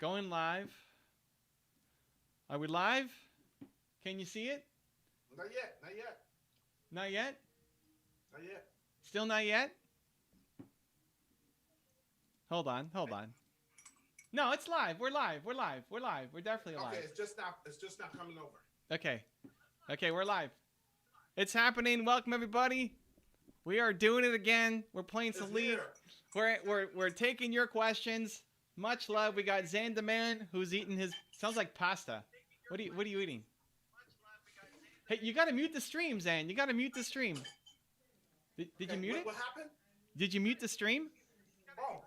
Going live. Are we live? Can you see it? Not yet. Not yet. Not yet? Not yet. Still not yet? Hold on. No, it's live. We're live. We're definitely live. Okay, it's just not coming over. Okay, we're live. It's happening. Welcome everybody. We are doing it again. We're playing some lead. We're taking your questions. Much love. We got Zan the Man who's eating his sounds like pasta. What are you eating? Hey, you gotta mute the stream, Zan. You gotta mute the stream. Did you mute it? What happened? Did you mute the stream? Oh,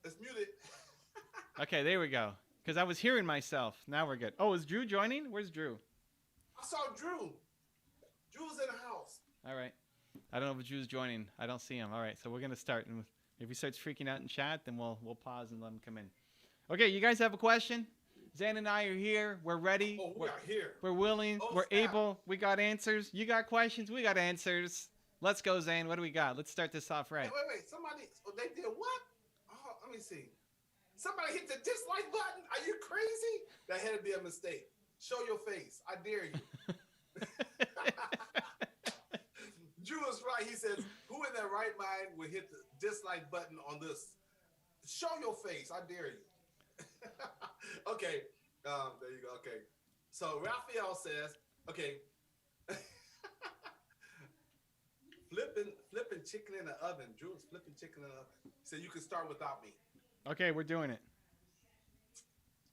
it's muted. Okay, there we go. Because I was hearing myself. Now we're good. Oh, is Drew joining? Where's Drew? I saw Drew. Drew's in the house. All right. I don't know if Drew's joining. I don't see him. All right, so we're gonna start. And if he starts freaking out in chat, then we'll pause and let him come in. Okay, you guys have a question? Zan and I are here. We're ready. Oh, we are here. We're willing. We're able. We got answers. You got questions. We got answers. Let's go, Zan. What do we got? Let's start this off right. Wait. Somebody, they did what? Oh, let me see. Somebody hit the dislike button. Are you crazy? That had to be a mistake. Show your face. I dare you. Drew is right. He says, who in their right mind would hit the dislike button on this? Show your face. I dare you. Okay. There you go. Okay. So Raphael says, okay. flipping chicken in the oven. Drew is flipping chicken in the oven. He said you can start without me. Okay, we're doing it.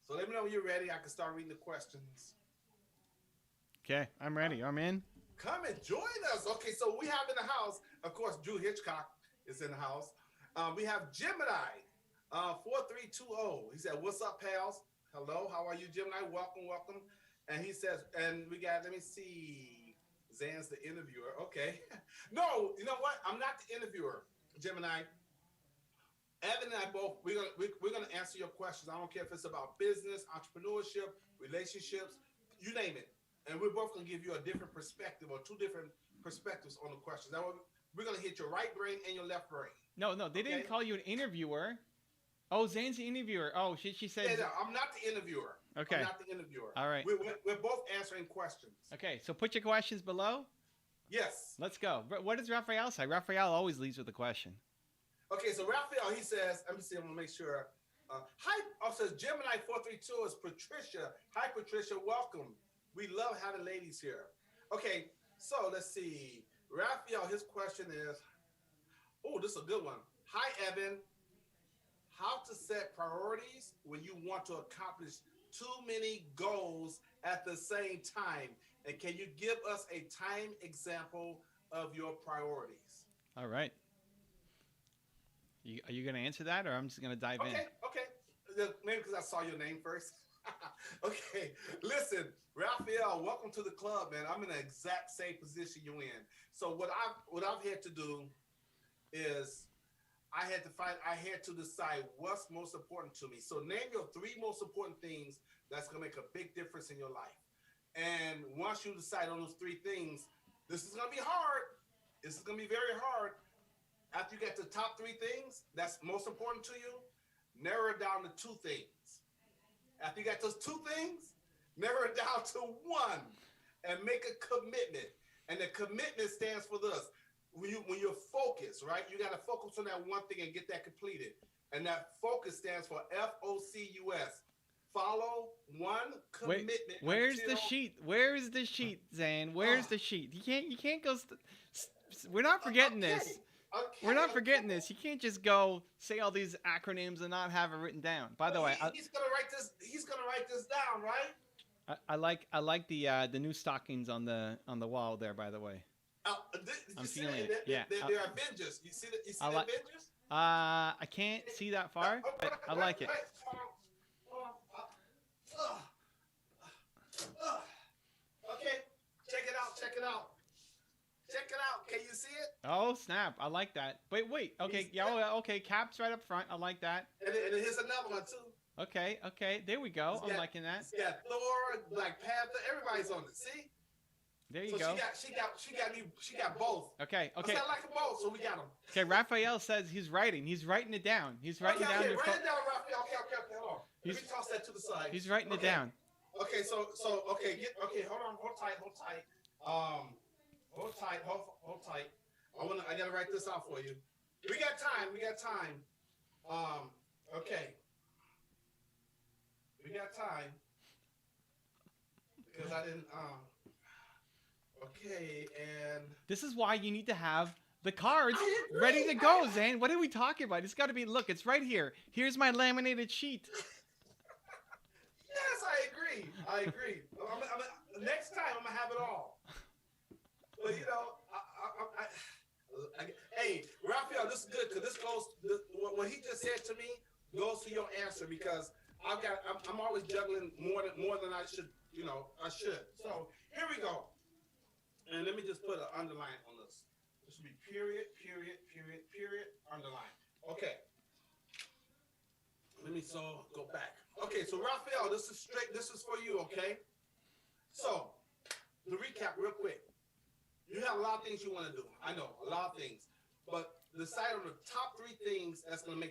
So let me know when you're ready. I can start reading the questions. Okay, I'm ready. I'm in. Come and join us. Okay, so we have in the house, of course, Drew Hitchcock is in the house. We have Gemini, 4320. He said, what's up, pals? Hello, how are you, Gemini? Welcome. And he says, and we got, let me see, Zan's the interviewer. Okay. No, you know what? I'm not the interviewer, Gemini. Evan and I both, we're gonna answer your questions. I don't care if it's about business, entrepreneurship, relationships, you name it. And we're both gonna give you a different perspective or two different perspectives on the questions. Now we're gonna hit your right brain and your left brain. No, they didn't call you an interviewer. Oh, Zan's the interviewer. Oh, she said. Yeah, no, I'm not the interviewer. Okay. I'm not the interviewer. All right. We're both answering questions. Okay, so put your questions below. Yes. Let's go. What does Raphael say? Raphael always leads with a question. Okay, so Raphael, he says, let me see, I'm gonna make sure. Says Gemini 432 is Patricia. Hi, Patricia, welcome. We love having ladies here. Okay, so let's see. Raphael, his question is, oh, this is a good one. Hi, Evan. How to set priorities when you want to accomplish too many goals at the same time? And can you give us a time example of your priorities? All right. Are you going to answer that, or I'm just going to dive in? Okay. Maybe because I saw your name first. Okay. Listen, Raphael, welcome to the club, man. I'm in the exact same position you're in. So what I've had to do is I had to decide what's most important to me. So name your three most important things that's going to make a big difference in your life. And once you decide on those three things, this is going to be hard. This is going to be very hard. After you get the top three things that's most important to you, narrow it down to two things. After you got those two things, narrow it down to one and make a commitment. And the commitment stands for this. When you're focused, right? You got to focus on that one thing and get that completed. And that focus stands for FOCUS. Follow one commitment. Wait, where's the sheet? Where's the sheet, Zan? Where's the sheet? You can't go. We're not forgetting this. Okay. We're not forgetting this. You can't just go say all these acronyms and not have it written down. By the way, he's gonna write this. He's gonna write this down, right? I like the new stockings on the wall there. By the way, I'm feeling it. Yeah, they're Avengers. You see the Avengers? I can't see that far, but I like it. Okay, check it out. Check it out. Can you see it? Oh snap! I like that. Wait. Okay, okay. Caps right up front. I like that. And here's another one too. Okay. There we go. I'm liking that. Yeah, Thor, Black Panther. Everybody's on it. See? There you go. She got both. Okay. I like them both, so we got them. Okay, Raphael says he's writing. He's writing it down. He's writing down. Write it down, Raphael. Okay. Hold on. Let me toss that to the side. He's writing it down. Okay, hold tight. Hold tight. I gotta write this out for you. We got time. Okay. We got time. Because I didn't okay, and this is why you need to have the cards ready to go, Zane. What are we talking about? It's got to be, look, it's right here. Here's my laminated sheet. Yes, I agree. Next time I'm gonna have it all. But you know, hey, Raphael, this is good because this goes. What he just said to me goes to your answer because I'm always juggling more than I should. You know, I should. So here we go. And let me just put an underline on this. This should be period, underline. Okay. Let me go back. Okay, so Raphael, this is for you, okay? So, to recap real quick. You have a lot of things you want to do. I know, a lot of things. But decide on the top 3 things that's going to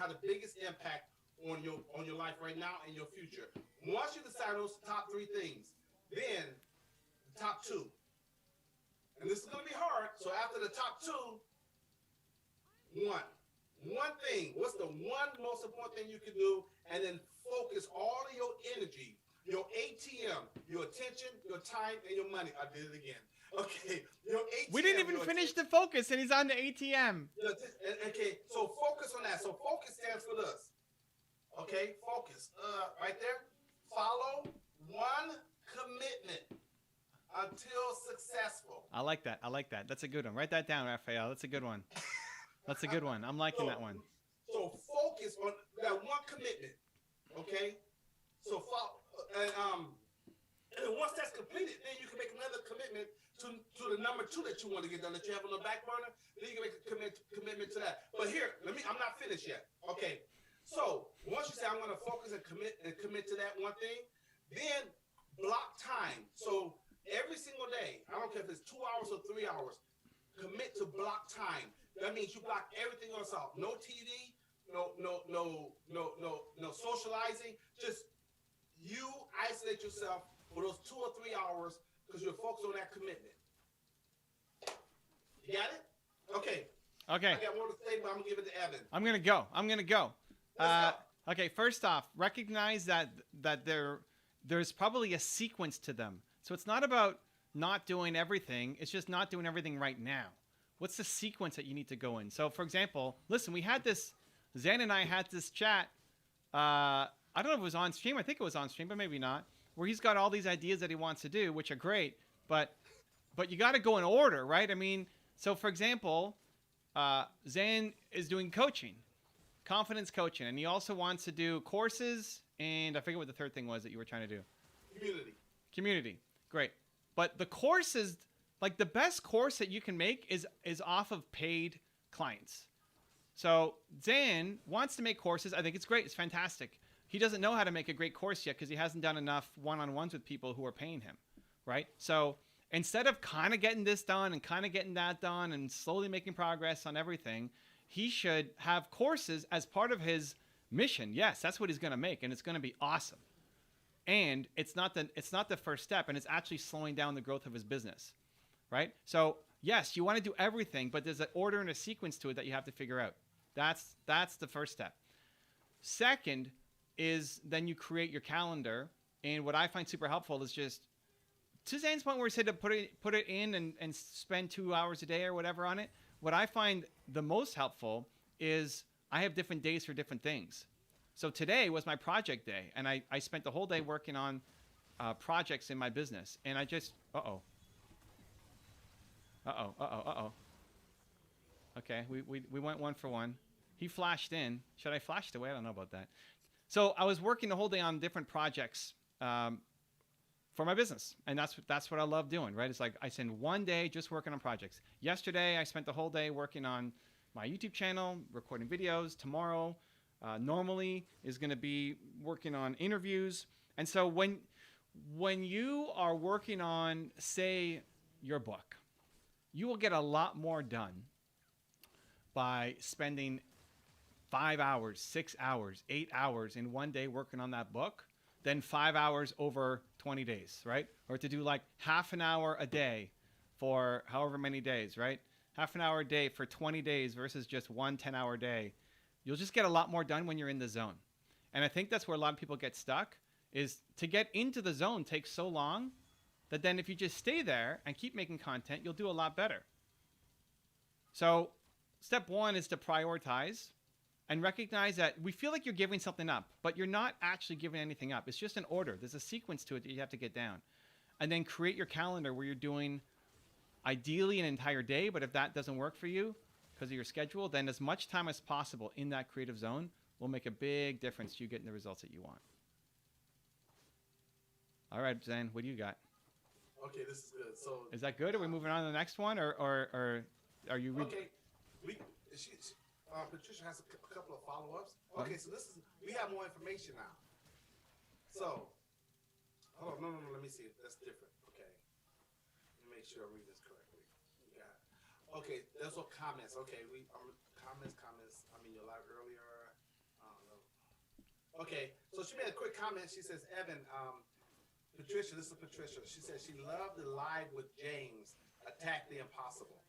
have the biggest impact on your life right now and your future. Once you decide those top 3 things, then the top 2. And this is going to be hard. So after the top 2, one thing. What's the one most important thing you can do? And then focus all of your energy, your ATM, your attention, your time, and your money. I did it again. Okay, your ATM. We didn't even finish the focus, and he's on the ATM. Okay, so focus on that. So focus stands for this. Okay, focus. Right there. Follow one commitment until successful. I like that. That's a good one. Write that down, Raphael. That's a good one. I'm liking that one. So focus on that one commitment. Okay? So and once that's completed, then you can make another commitment to the number 2 that you want to get done that you have on the back burner. Then you can make a commitment to that. But here, I'm not finished yet. Okay. So once you say I'm going to focus and commit to that one thing, then block time. So every single day, I don't care if it's 2 hours or 3 hours, commit to block time. That means you block everything else out. No TV, no socializing. Just you isolate yourself for those 2 or 3 hours because you're focused on that commitment. You got it? Okay. I got more to say, but I'm gonna give it to Evan. I'm gonna go. Okay. First off, recognize that there's probably a sequence to them. So it's not about not doing everything. It's just not doing everything right now. What's the sequence that you need to go in? So, for example, listen, Zan and I had this chat. I don't know if it was on stream. I think it was on stream, but maybe not. Where he's got all these ideas that he wants to do, which are great, but you got to go in order, right? I mean, so for example, Zan is doing coaching, confidence coaching, and he also wants to do courses, and I forget what the third thing was that you were trying to do. Community. Great. But the courses, like the best course that you can make is off of paid clients. So Zan wants to make courses. I think it's great. It's fantastic. He doesn't know how to make a great course yet because he hasn't done enough one-on-ones with people who are paying him, right? So instead of kind of getting this done and kind of getting that done and slowly making progress on everything, he should have courses as part of his mission. Yes, that's what he's going to make, and it's going to be awesome. And it's not the first step, and it's actually slowing down the growth of his business, right? So yes, you want to do everything, but there's an order and a sequence to it that you have to figure out. That's the first step. Second is then you create your calendar, and what I find super helpful is just to Zan's point where he said to put it in and spend 2 hours a day or whatever on it. What I find the most helpful is I have different days for different things. So today was my project day, and I spent the whole day working on projects in my business, and I just Okay, we went 1 for 1. He flashed in. Should I flash away? I don't know about that. So I was working the whole day on different projects for my business, and that's what I love doing, right? It's like I spend 1 day just working on projects. Yesterday, I spent the whole day working on my YouTube channel, recording videos. Tomorrow, normally is going to be working on interviews. And so when you are working on, say, your book, you will get a lot more done by spending 5 hours, 6 hours, 8 hours in one day working on that book than 5 hours over 20 days, right? Or to do like half an hour a day for however many days, right? Half an hour a day for 20 days versus just 1 10-hour day. You'll just get a lot more done when you're in the zone. And I think that's where a lot of people get stuck, is to get into the zone takes so long that then if you just stay there and keep making content, you'll do a lot better. So step one is to prioritize and recognize that we feel like you're giving something up, but you're not actually giving anything up. It's just an order. There's a sequence to it that you have to get down. And then create your calendar where you're doing ideally an entire day, but if that doesn't work for you because of your schedule, then as much time as possible in that creative zone will make a big difference to you getting the results that you want. All right, Zen, what do you got? Okay, this is good. So is that good? Are we moving on to the next one, or are you? Okay, Patricia has a couple of follow-ups. Okay, so we have more information now. So, hold on, no, let me see. That's different. Okay, let me make sure I read this correctly. Yeah. Okay, there's no comments. Okay, comments. I mean, you're live earlier. Okay, so she made a quick comment. She says, Evan, Patricia, this is Patricia. She said she loved the live with James, Attack the Impossible.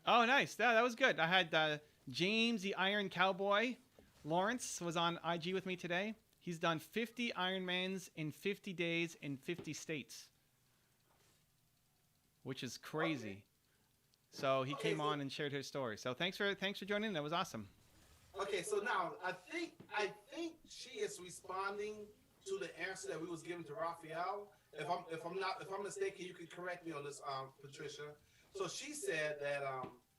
Oh, nice. That was good. I had James, the Iron Cowboy. Lawrence was on IG with me today. He's done 50 Ironmans in 50 days in 50 states, which is crazy. Okay. So he came on and shared his story. So thanks for joining. That was awesome. Okay, so now I think she is responding to the answer that we was given to Raphael. If I'm mistaken, you can correct me on this, Patricia. So she said that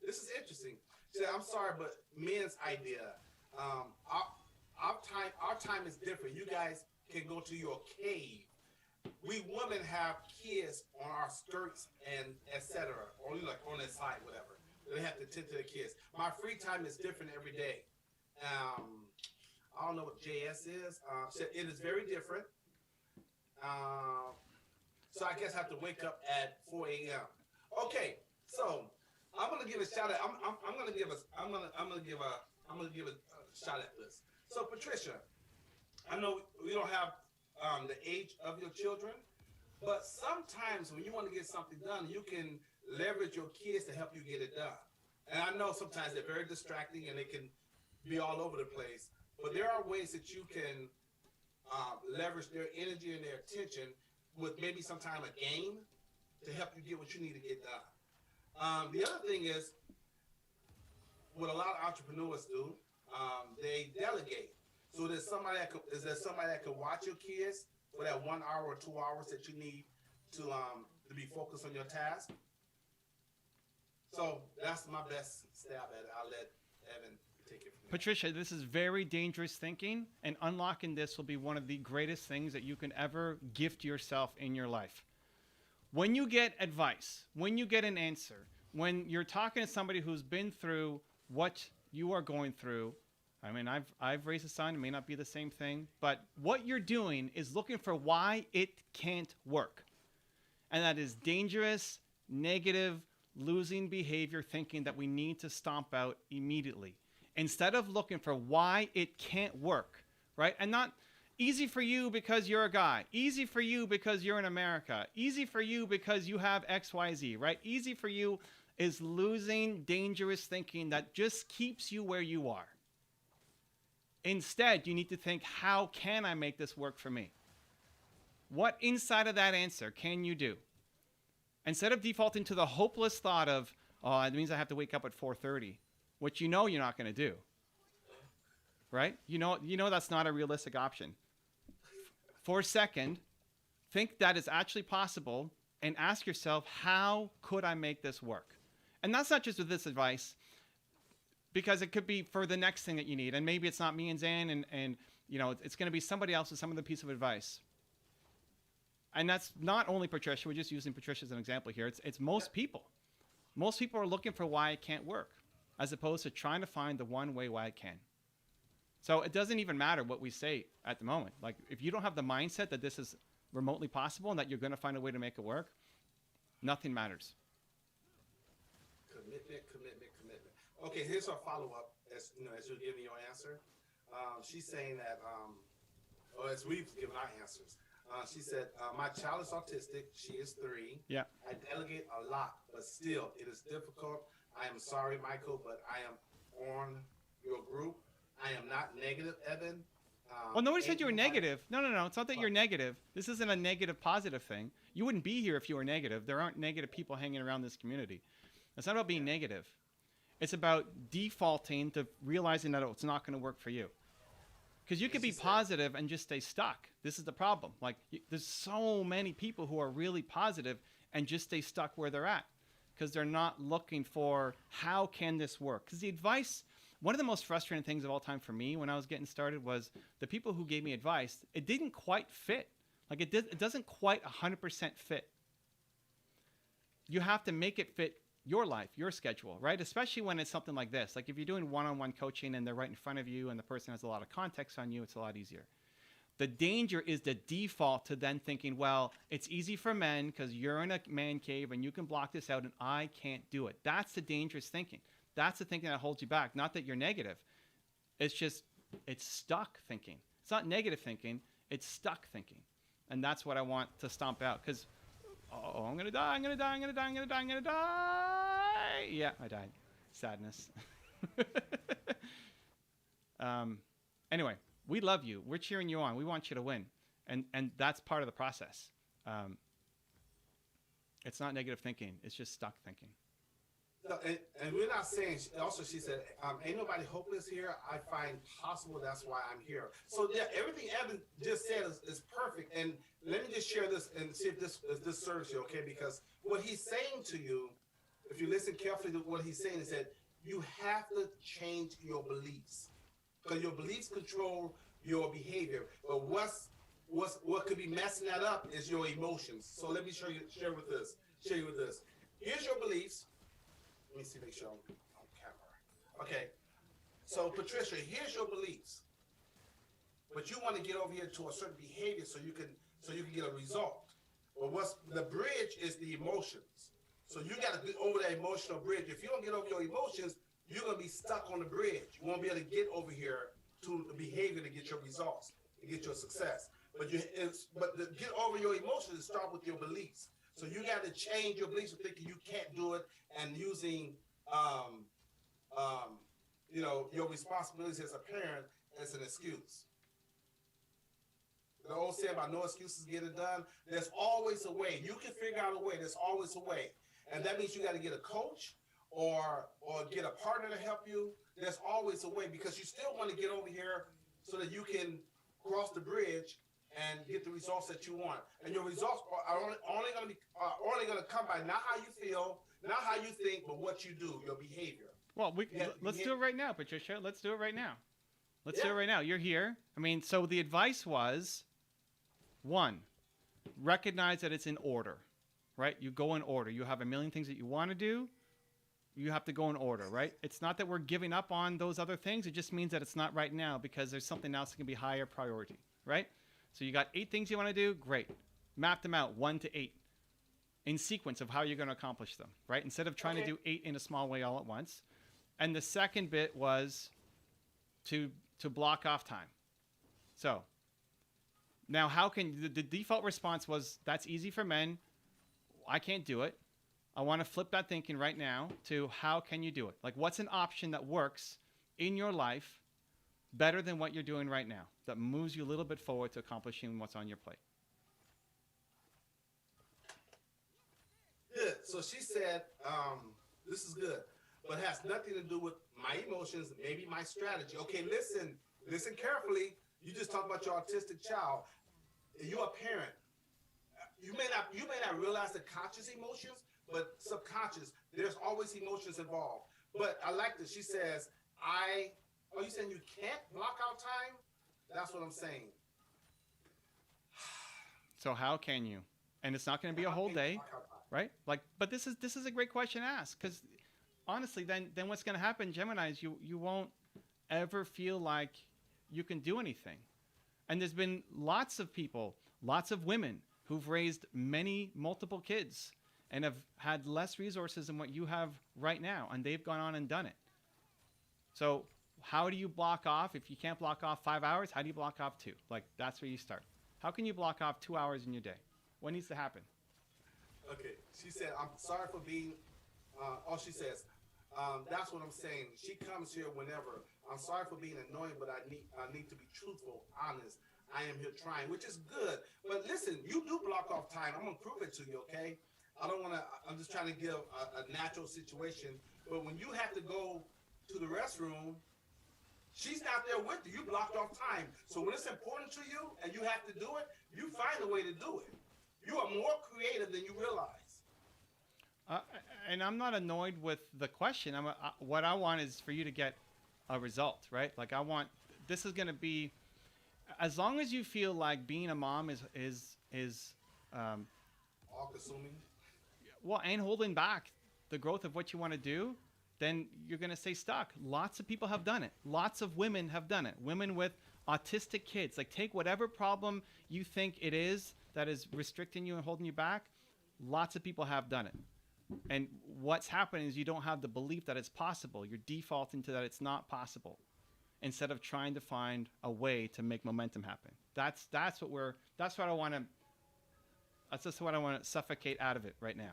this is interesting. She said, "I'm sorry, but men's idea. Our time is different. You guys can go to your cave. We women have kids on our skirts and etc. Only like on their side, whatever. They have to tend to the kids. My free time is different every day. I don't know what JS is. It is very different. So I guess I have to wake up at 4 a.m. Okay, so I'm gonna give a shout out. I'm gonna give a shout at this. So Patricia, I know we don't have the age of your children, but sometimes when you want to get something done, you can leverage your kids to help you get it done. And I know sometimes they're very distracting and they can be all over the place, but there are ways that you can leverage their energy and their attention with maybe sometime a game to help you get what you need to get done. The other thing is, what a lot of entrepreneurs do, they delegate. So there's somebody that could watch your kids for that 1 hour or 2 hours that you need to be focused on your task. So that's my best stab at it. I'll let Evan take it from there. Patricia, this is very dangerous thinking, and unlocking this will be one of the greatest things that you can ever gift yourself in your life. When you get advice, when you get an answer, when you're talking to somebody who's been through what you are going through, I mean, I've raised a son, it may not be the same thing, but what you're doing is looking for why it can't work. And that is dangerous, negative, losing behavior thinking that we need to stomp out immediately. Instead of looking for why it can't work, right? And not easy for you because you're a guy, easy for you because you're in America, easy for you because you have XYZ, right? Easy for you is losing dangerous thinking that just keeps you where you are. Instead, you need to think, how can I make this work for me? What inside of that answer can you do? Instead of defaulting to the hopeless thought of, oh, it means I have to wake up at 4:30, which you know you're not going to do, right? You know that's not a realistic option. For a second, think that is actually possible and ask yourself, how could I make this work? And that's not just with this advice, because it could be for the next thing that you need. And maybe it's not me and Zan, and you know, it's going to be somebody else with some other piece of advice. And that's not only Patricia. We're just using Patricia as an example here. It's most people. Most people are looking for why it can't work, as opposed to trying to find the one way why it can. So it doesn't even matter what we say at the moment. Like, if you don't have the mindset that this is remotely possible and that you're going to find a way to make it work, nothing matters. Commitment. Okay, here's our follow-up. as you're giving your answer. She's saying that, or as we've given our answers, she said, "My child is autistic. She is 3. Yeah. I delegate a lot, but still, it is difficult. I am sorry, Michael, but I am on your group. I am not negative, Evan. Well, nobody said Ain't you were nobody- negative. No. It's not that you're negative. This isn't a negative positive thing. You wouldn't be here if you were negative. There aren't negative people hanging around this community. It's not about being negative. It's about defaulting to realizing that it's not going to work for you. Because you could be positive and just stay stuck. This is the problem. Like, there's so many people who are really positive and just stay stuck where they're at because they're not looking for how can this work. Because the advice, one of the most frustrating things of all time for me when I was getting started was the people who gave me advice, it didn't quite fit. Like, it doesn't quite 100% fit. You have to make it fit your life, your schedule, right? Especially when it's something like this. Like if you're doing one-on-one coaching and they're right in front of you and the person has a lot of context on you, it's a lot easier. The danger is the default to then thinking, well, it's easy for men because you're in a man cave and you can block this out and I can't do it. That's the dangerous thinking. That's the thinking that holds you back. Not that you're negative. It's just, it's stuck thinking. It's not negative thinking. It's stuck thinking. And that's what I want to stomp out because I'm going to die, I'm going to die, I'm going to die, I'm going to die, I'm going to die. Yeah, I died. Sadness. Anyway, we love you. We're cheering you on. We want you to win. And that's part of the process. It's not negative thinking. It's just stuck thinking. No, and we're not saying, also she said, ain't nobody hopeless here. I find possible, that's why I'm here. So yeah, everything Evan just said is perfect. And let me just share this and see if this serves you, okay? Because what he's saying to you, if you listen carefully to what he's saying, is that you have to change your beliefs. Because your beliefs control your behavior. But what could be messing that up is your emotions. So let me share you with this. Here's your beliefs. Let me see, make sure I'm on camera. Okay, so Patricia, here's your beliefs, but you want to get over here to a certain behavior so you can get a result. But what's the bridge is the emotions. So you got to get over that emotional bridge. If you don't get over your emotions, you're gonna be stuck on the bridge. You won't be able to get over here to the behavior to get your results, to get your success. But to get over your emotions is start with your beliefs. So you got to change your beliefs of thinking you can't do it and using, your responsibilities as a parent as an excuse. The old saying about no excuses get it done. There's always a way. You can figure out a way. There's always a way. And that means you got to get a coach or get a partner to help you. There's always a way because you still want to get over here so that you can cross the bridge and get the results that you want. And your results are only going to come by not how you feel, not how you think, but what you do, your behavior. Well, let's do it right now, Patricia. Let's do it right now. Let's do it right now. You're here. I mean, so the advice was, 1, recognize that it's in order, right? You go in order. You have a million things that you want to do. You have to go in order, right? It's not that we're giving up on those other things. It just means that it's not right now because there's something else that can be higher priority, right? So you got 8 things you want to do. Great. Map them out 1 to 8 in sequence of how you're going to accomplish them, right? Instead of trying to do 8 in a small way all at once. And the second bit was to block off time. So now how can the default response was that's easy for men. I can't do it. I want to flip that thinking right now to how can you do it? Like what's an option that works in your life better than what you're doing right now that moves you a little bit forward to accomplishing what's on your plate? Good. So she said, this is good, but has nothing to do with my emotions, maybe my strategy. Okay, listen carefully. You just talked about your autistic child. You're a parent. You may not realize the conscious emotions, but subconscious. There's always emotions involved. But I like this. She says, are you saying you can't block out time? That's what I'm saying. So how can you? And it's not going to be a whole day, right? Like, but this is a great question to ask because honestly, then what's going to happen, Gemini, is you won't ever feel like you can do anything. And there's been lots of people, lots of women who've raised multiple kids and have had less resources than what you have right now, and they've gone on and done it. So how do you block off? If you can't block off 5 hours, how do you block off 2? Like, that's where you start. How can you block off 2 hours in your day? What needs to happen? Okay. She said, I'm sorry for being, she says, that's what I'm saying. She comes here whenever. I'm sorry for being annoying, but I need to be truthful, honest. I am here trying, which is good. But listen, you do block off time. I'm going to prove it to you, okay? I'm just trying to give a natural situation. But when you have to go to the restroom, she's not there with you. You blocked off time. So when it's important to you and you have to do it, you find a way to do it. You are more creative than you realize. And I'm not annoyed with the question. What I want is for you to get a result, right? Like this is going to be, as long as you feel like being a mom is all consuming. Well, and holding back the growth of what you want to do, then you're going to stay stuck. Lots of people have done it. Lots of women have done it. Women with autistic kids. Like, take whatever problem you think it is that is restricting you and holding you back. Lots of people have done it. And what's happening is you don't have the belief that it's possible. You're defaulting to that it's not possible, instead of trying to find a way to make momentum happen. That's what I want to suffocate out of it right now.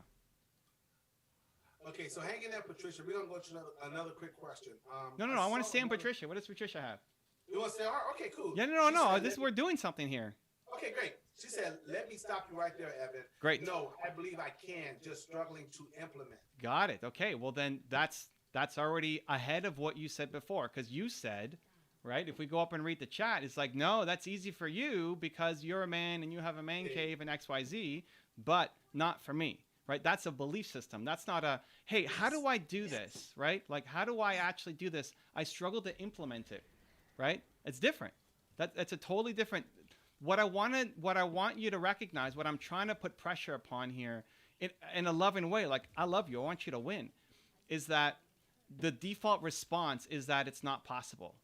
Okay, so hang in there, Patricia. We're going to go to another quick question. No. I want to stay on Patricia. What does Patricia have? You want to stay on her? Okay, cool. Yeah, no. We're doing something here. Okay, great. She said, let me stop you right there, Evan. Great. No, I believe I can, just struggling to implement. Got it. Okay, well then that's already ahead of what you said before, because you said, right, if we go up and read the chat, it's like, no, that's easy for you because you're a man and you have a man cave and XYZ, but not for me. Right? That's a belief system. That's not a, hey, how do I do this? Right? Like, how do I actually do this? I struggle to implement it. Right? It's different. That's a totally different. What I want you to recognize, what I'm trying to put pressure upon here in a loving way, like, I love you, I want you to win, is that the default response is that it's not possible.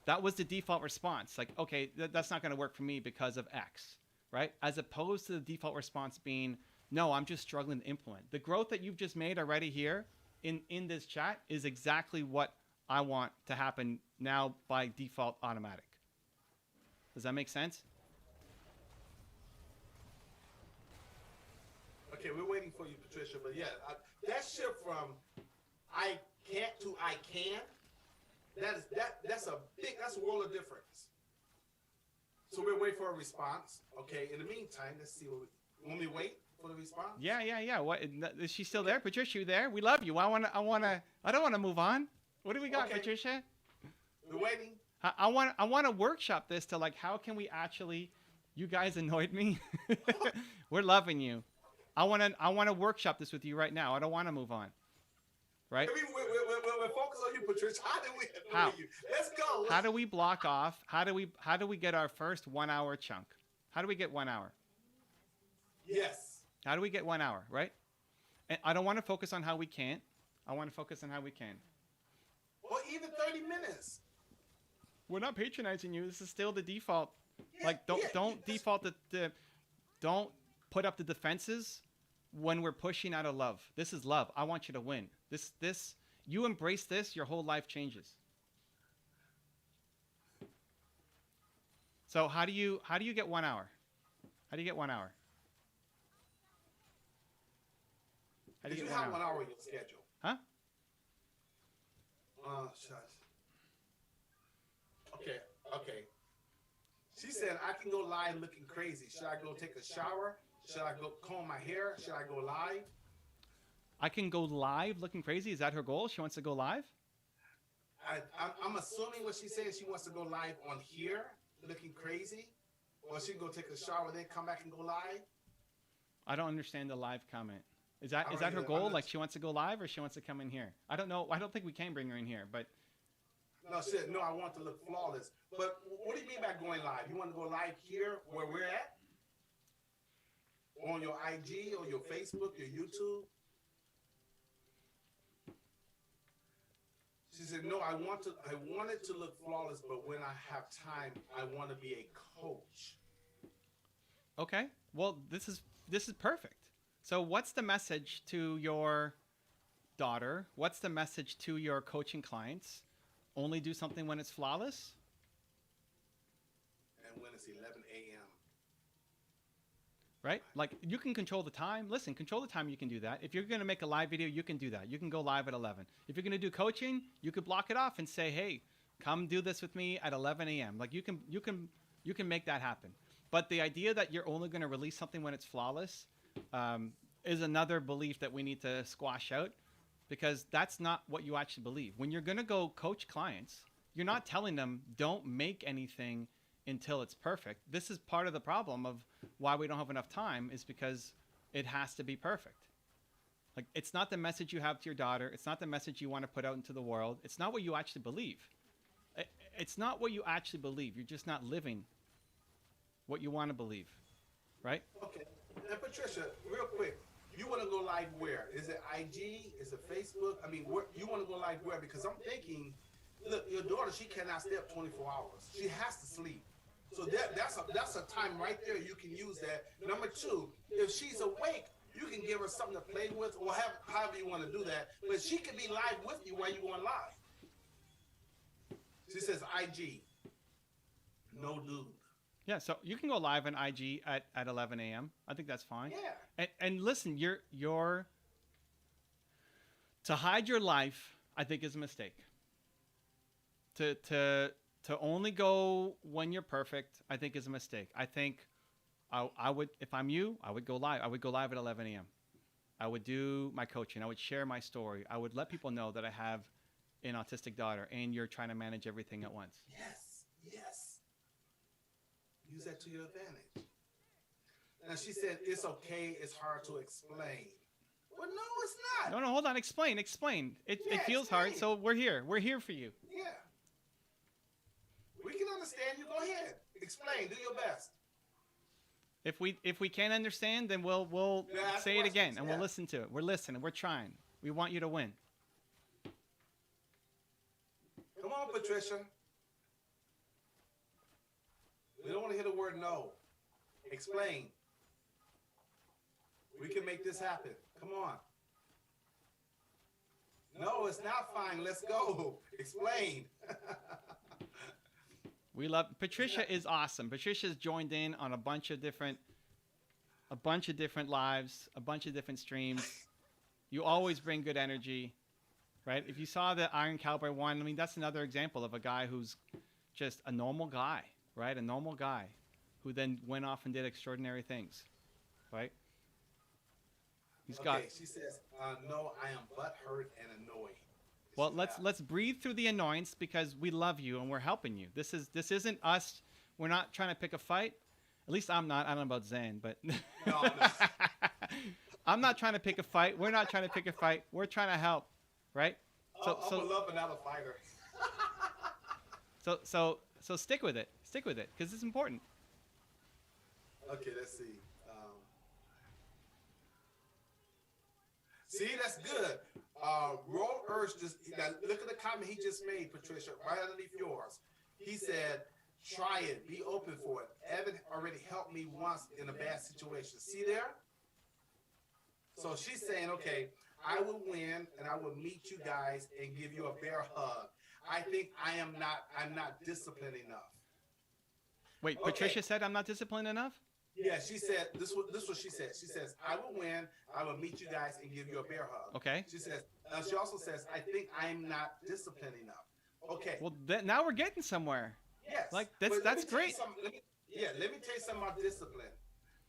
That was the default response. Like, okay, that's not going to work for me because of X. Right? As opposed to the default response being, no, I'm just struggling to implement. The growth that you've just made already here in this chat is exactly what I want to happen now by default automatic. Does that make sense? Okay, we're waiting for you, Patricia. But yeah, that shift from I can't to I can, that's a world of difference. So we're waiting for a response. Okay, in the meantime, let's see when we wait for the response. Yeah. What is she still there? Patricia, you there? We love you. I don't want to move on. What do we got, okay. Patricia? We're waiting. I want to workshop this to, like, how can we actually, you guys annoyed me. We're loving you. I want to workshop this with you right now. I don't want to move on. Right? We're focused on you, Patricia. How do we annoy you? Let's go. How do we block off? How do we get our first 1 hour chunk? How do we get 1 hour? Yes. How do we get 1 hour, right? And I don't want to focus on how we can't. I want to focus on how we can. Or even 30 minutes. We're not patronizing you. This is still the default. Yeah, like, don't default don't put up the defenses when we're pushing out of love. This is love. I want you to win. This you embrace this, your whole life changes. So how do you get 1 hour? How do you get 1 hour? Did you have 1 hour in your schedule? Huh? Shucks. Okay. She said, I can go live looking crazy. Should I go take a shower? Should I go comb my hair? Should I go live? I can go live looking crazy? Is that her goal? She wants to go live? I'm assuming what she's saying, she wants to go live on here looking crazy. Or she can go take a shower, then come back and go live. I don't understand the live comment. Is that her goal? Like, she wants to go live, or she wants to come in here? I don't know. I don't think we can bring her in here, but. No, shit. No, I want to look flawless. But what do you mean by going live? You want to go live here where we're at? On your IG or your Facebook, your YouTube? She said, no, I want it to look flawless, but when I have time, I want to be a coach. Okay. Well, this is perfect. So what's the message to your daughter? What's the message to your coaching clients? only do something when it's flawless. And when it's 11 a.m. Right? Like you can control the time. Listen, control the time. You can do that. If you're going to make a live video, you can do that. You can go live at 11. If you're going to do coaching, you could block it off and say, "Hey, come do this with me at 11 a.m." Like you can make that happen. But the idea that you're only going to release something when it's flawless is another belief that we need to squash out, because that's not what you actually believe. When you're going to go coach clients, you're not telling them don't make anything until it's perfect. This is part of the problem of why we don't have enough time, is because it has to be perfect. Like it's not the message you have to your daughter. It's not the message you want to put out into the world. It's not what you actually believe. It's not what you actually believe. You're just not living what you want to believe, right? Okay. And Patricia, real quick, you want to go live where? Is it IG? Is it Facebook? I mean, where you want to go live where? Because I'm thinking, look, your daughter, she cannot stay up 24 hours. She has to sleep. So that's a time right there you can use that. Number two, if she's awake, you can give her something to play with, or however you want to do that. But she can be live with you while you're going live. She says IG. No dude. Yeah, so you can go live on IG at 11 a.m. I think that's fine. Yeah. And listen, you're to hide your life, I think, is a mistake. To only go when you're perfect, I think, is a mistake. I think I would, if I'm you, I would go live. I would go live at 11 a.m. I would do my coaching. I would share my story. I would let people know that I have an autistic daughter and you're trying to manage everything at once. Yes. Use that to your advantage. And she said, it's okay, it's hard to explain. Well, no, it's not. No, hold on. Explain. It feels hard, so we're here. We're here for you. Yeah. We can understand you. Go ahead. Explain. Do your best. If we can't understand, then we'll say it again and we'll listen to it. We're listening. We're trying. We want you to win. Come on, Patricia. We don't want to hear the word no. Explain. We can make this happen. Come on. No, it's not fine. Let's go. Explain. We love Patricia. Is awesome. Patricia's joined in on a bunch of different lives, a bunch of different streams. You always bring good energy, right? If you saw the Iron Cowboy one, I mean, that's another example of a guy who's just a normal guy, right? A normal guy who then went off and did extraordinary things, right? She says, no, I am butthurt and annoyed. Well, let's breathe through the annoyance, because we love you and we're helping you. This isn't us. We're not trying to pick a fight. At least I'm not. I don't know about Zen, but No. I'm not trying to pick a fight. We're not trying to pick a fight. We're trying to help, right? I'm a lover, not a fighter. So stick with it. Stick with it, because it's important. Okay, let's see. See, that's good. Roll Urge look at the comment he just made, Patricia, right underneath yours. He said, try it, be open for it. Evan already helped me once in a bad situation. See there? So she's saying, okay, I will win and I will meet you guys and give you a bear hug. I think I'm not disciplined enough. Wait, Okay. Patricia said I'm not disciplined enough? Yeah, she said, this is what she said. She says, I will win, I will meet you guys and give you a bear hug. Okay. She says, she also says, I think I'm not disciplined enough. Okay. Well, now we're getting somewhere. Yes. Like, But let that's me tell you great. something- let me tell you something about discipline.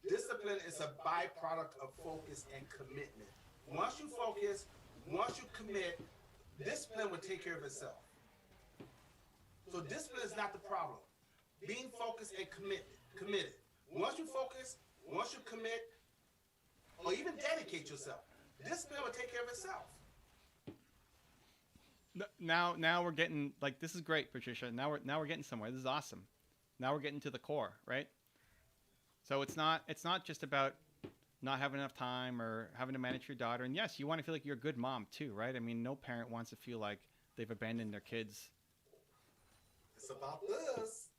Discipline is a byproduct of focus and commitment. Once you focus, once you commit, discipline will take care of itself. So discipline is not the problem. Being focused and committed. Once you focus, once you commit, or even dedicate yourself, discipline will take care of itself. Now we're getting, like, this is great, Patricia. Now we're getting somewhere. This is awesome. Now we're getting to the core, right? So it's not just about not having enough time or having to manage your daughter. And yes, you want to feel like you're a good mom too, right? I mean, no parent wants to feel like they've abandoned their kids. It's about this.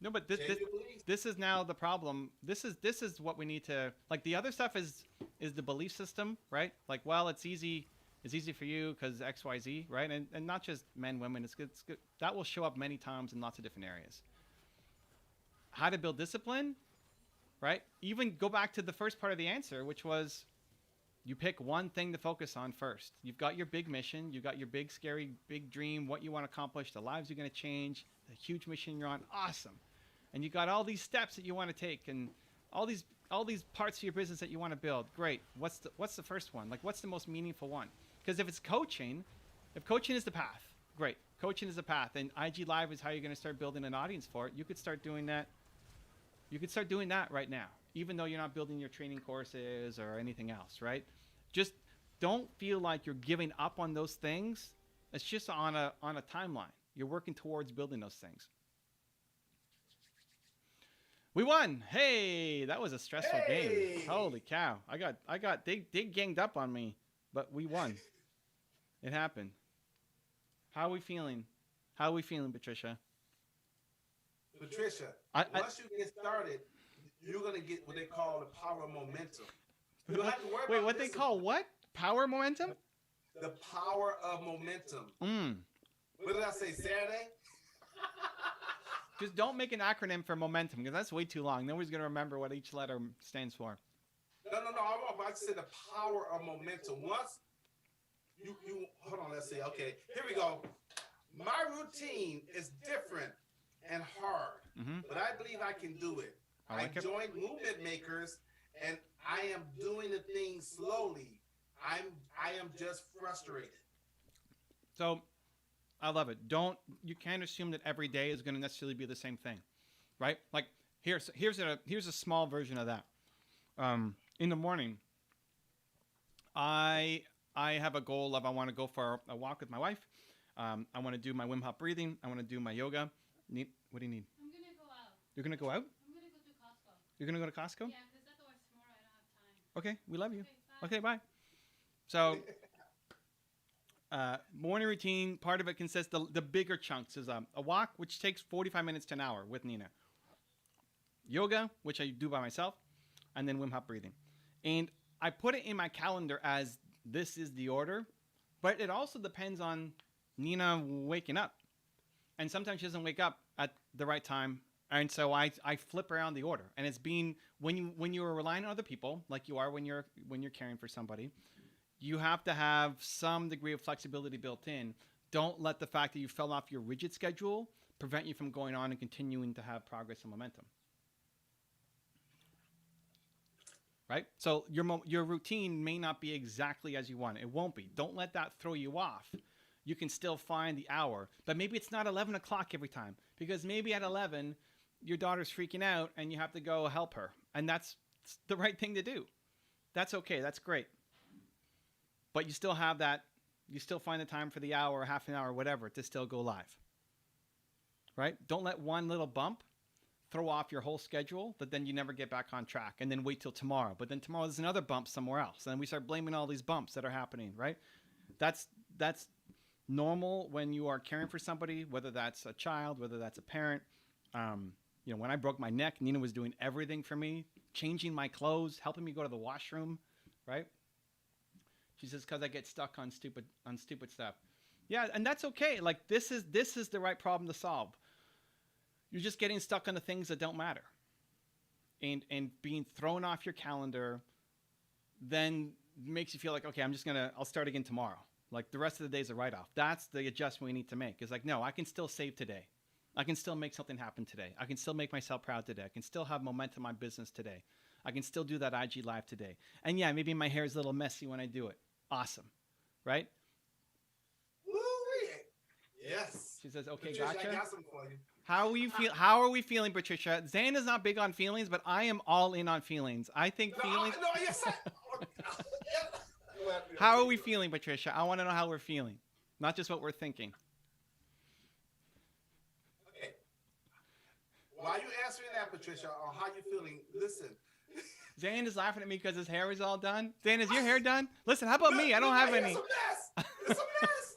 No, but this is now the problem. This is what we need to, like, the other stuff is the belief system, right? Like, well, it's easy It's easy for you because XYZ, right? And not just men, women. It's good. It's good. That will show up many times in lots of different areas. How to build discipline, right? Even go back to the first part of the answer, which was you pick one thing to focus on first. You've got your big mission. You've got your big, scary, big dream, what you want to accomplish, the lives you're going to change, the huge mission you're on. Awesome. And you got all these steps that you want to take and all these parts of your business that you want to build. Great. What's the first one? Like, what's the most meaningful one? Because if it's coaching, if coaching is the path, great. Coaching is the path, and IG Live is how you're going to start building an audience for it. You could start doing that. You could start doing that right now, even though you're not building your training courses or anything else, right? Just don't feel like you're giving up on those things. It's just on a timeline. You're working towards building those things. We won. Hey, that was a stressful game. Holy cow. They ganged up on me, but we won. It happened. How are we feeling? How are we feeling, Patricia? Patricia, once you get started, you're going to get what they call the power of momentum. You don't have to worry Wait, about what they call what? Power momentum? The power of momentum. What did I say, Saturday? Just don't make an acronym for momentum because that's way too long. Nobody's going to remember what each letter stands for. No. I'm about to say the power of momentum. Once you hold on, let's see. Okay, here we go. My routine is different and hard, but I believe I can do it. I joined Movement Makers, and I am doing the things slowly. I am just frustrated. So, I love it. You can't assume that every day is going to necessarily be the same thing, right? Like here's a small version of that. In the morning, I have a goal of I want to go for a walk with my wife. I want to do my Wim Hof breathing. I want to do my yoga. What do you need? I'm going to go out. You're going to go out? I'm going to go to Costco. You're going to go to Costco? Yeah, because otherwise tomorrow I don't have time. Okay, we love you. Okay, bye. Okay, bye. So, morning routine, part of it consists, the bigger chunks is a walk, which takes 45 minutes to an hour with Nina. Yoga, which I do by myself, and then Wim Hof breathing. And I put it in my calendar as this is the order, but it also depends on Nina waking up. And sometimes she doesn't wake up at the right time. And so I flip around the order. And it's been when you are relying on other people, like you are when you're caring for somebody, you have to have some degree of flexibility built in. Don't let the fact that you fell off your rigid schedule prevent you from going on and continuing to have progress and momentum. Right? So your routine may not be exactly as you want. It won't be. Don't let that throw you off. You can still find the hour, but maybe it's not 11 o'clock every time because maybe at 11, your daughter's freaking out and you have to go help her. And that's the right thing to do. That's okay. That's great. But you still have that, you still find the time for the hour, half an hour, whatever, to still go live. Right? Don't let one little bump throw off your whole schedule, but then you never get back on track and then wait till tomorrow. But then tomorrow there's another bump somewhere else. And we start blaming all these bumps that are happening, right? That's normal when you are caring for somebody, whether that's a child, whether that's a parent. When I broke my neck, Nina was doing everything for me, changing my clothes, helping me go to the washroom, right? She says, because I get stuck on stupid stuff. Yeah, and that's okay. Like this is the right problem to solve. You're just getting stuck on the things that don't matter. And being thrown off your calendar then makes you feel like, okay, I'll start again tomorrow. Like the rest of the day is a write-off. That's the adjustment we need to make. It's like, no, I can still save today. I can still make something happen today. I can still make myself proud today. I can still have momentum on business today. I can still do that IG Live today. And yeah, maybe my hair is a little messy when I do it. Awesome. Right? Woo-wee. Yes. She says, okay, Patricia, gotcha. I got some for you. How are we feeling, Patricia? Zane is not big on feelings, but I am all in on feelings. I think feelings. No, yes, sir. How are we feeling, Patricia? I want to know how we're feeling, not just what we're thinking. Okay. While you answering that, Patricia, on how you feeling, listen. Zane is laughing at me because his hair is all done. Zane, is your hair done? Listen, how about me? I don't have any. It's a mess. It's a mess.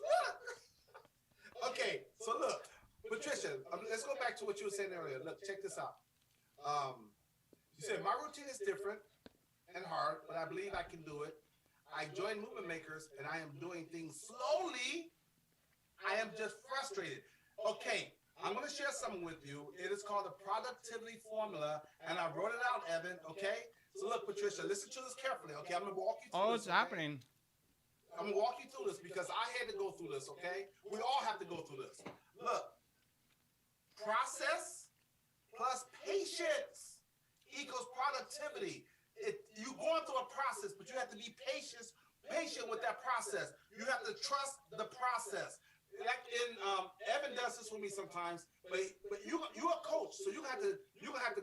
Look. Okay, so look, Patricia, let's go back to what you were saying earlier. Look, check this out. You said my routine is different and hard, but I believe I can do it. I joined Movement Makers and I am doing things slowly. I am just frustrated. Okay, I'm going to share something with you. It is called the productivity formula, and I wrote it out, Evan. Okay, so look, Patricia, listen to this carefully. Okay, I'm going to walk you through Oh, this. it's happening. I'm going to walk you through this because I had to go through this. Okay, we all have to go through this. Look, process plus patience equals productivity. You going through a process, but you have to be patient with that process. You have to trust the process. Like Evan does this with me sometimes, but you're a coach, so you have to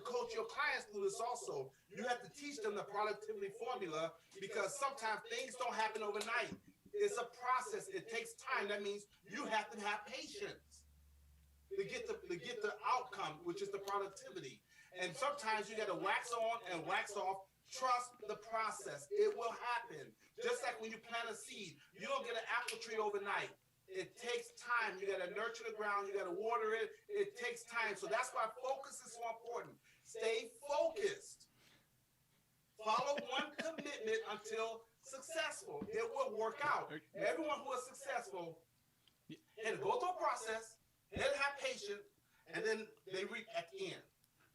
coach your clients through this also. You have to teach them the productivity formula because sometimes things don't happen overnight. It's a process. It takes time. That means you have to have patience to get the outcome, which is the productivity. And sometimes you got to wax on and wax off. Trust the process. It will happen. Just like when you plant a seed, you don't get an apple tree overnight. It takes time. You got to nurture the ground. You got to water it. It takes time. So that's why focus is so important. Stay focused. Follow one commitment until successful. It will work out. Everyone who is successful had to go through a process, they have patience, and then they reap at the end.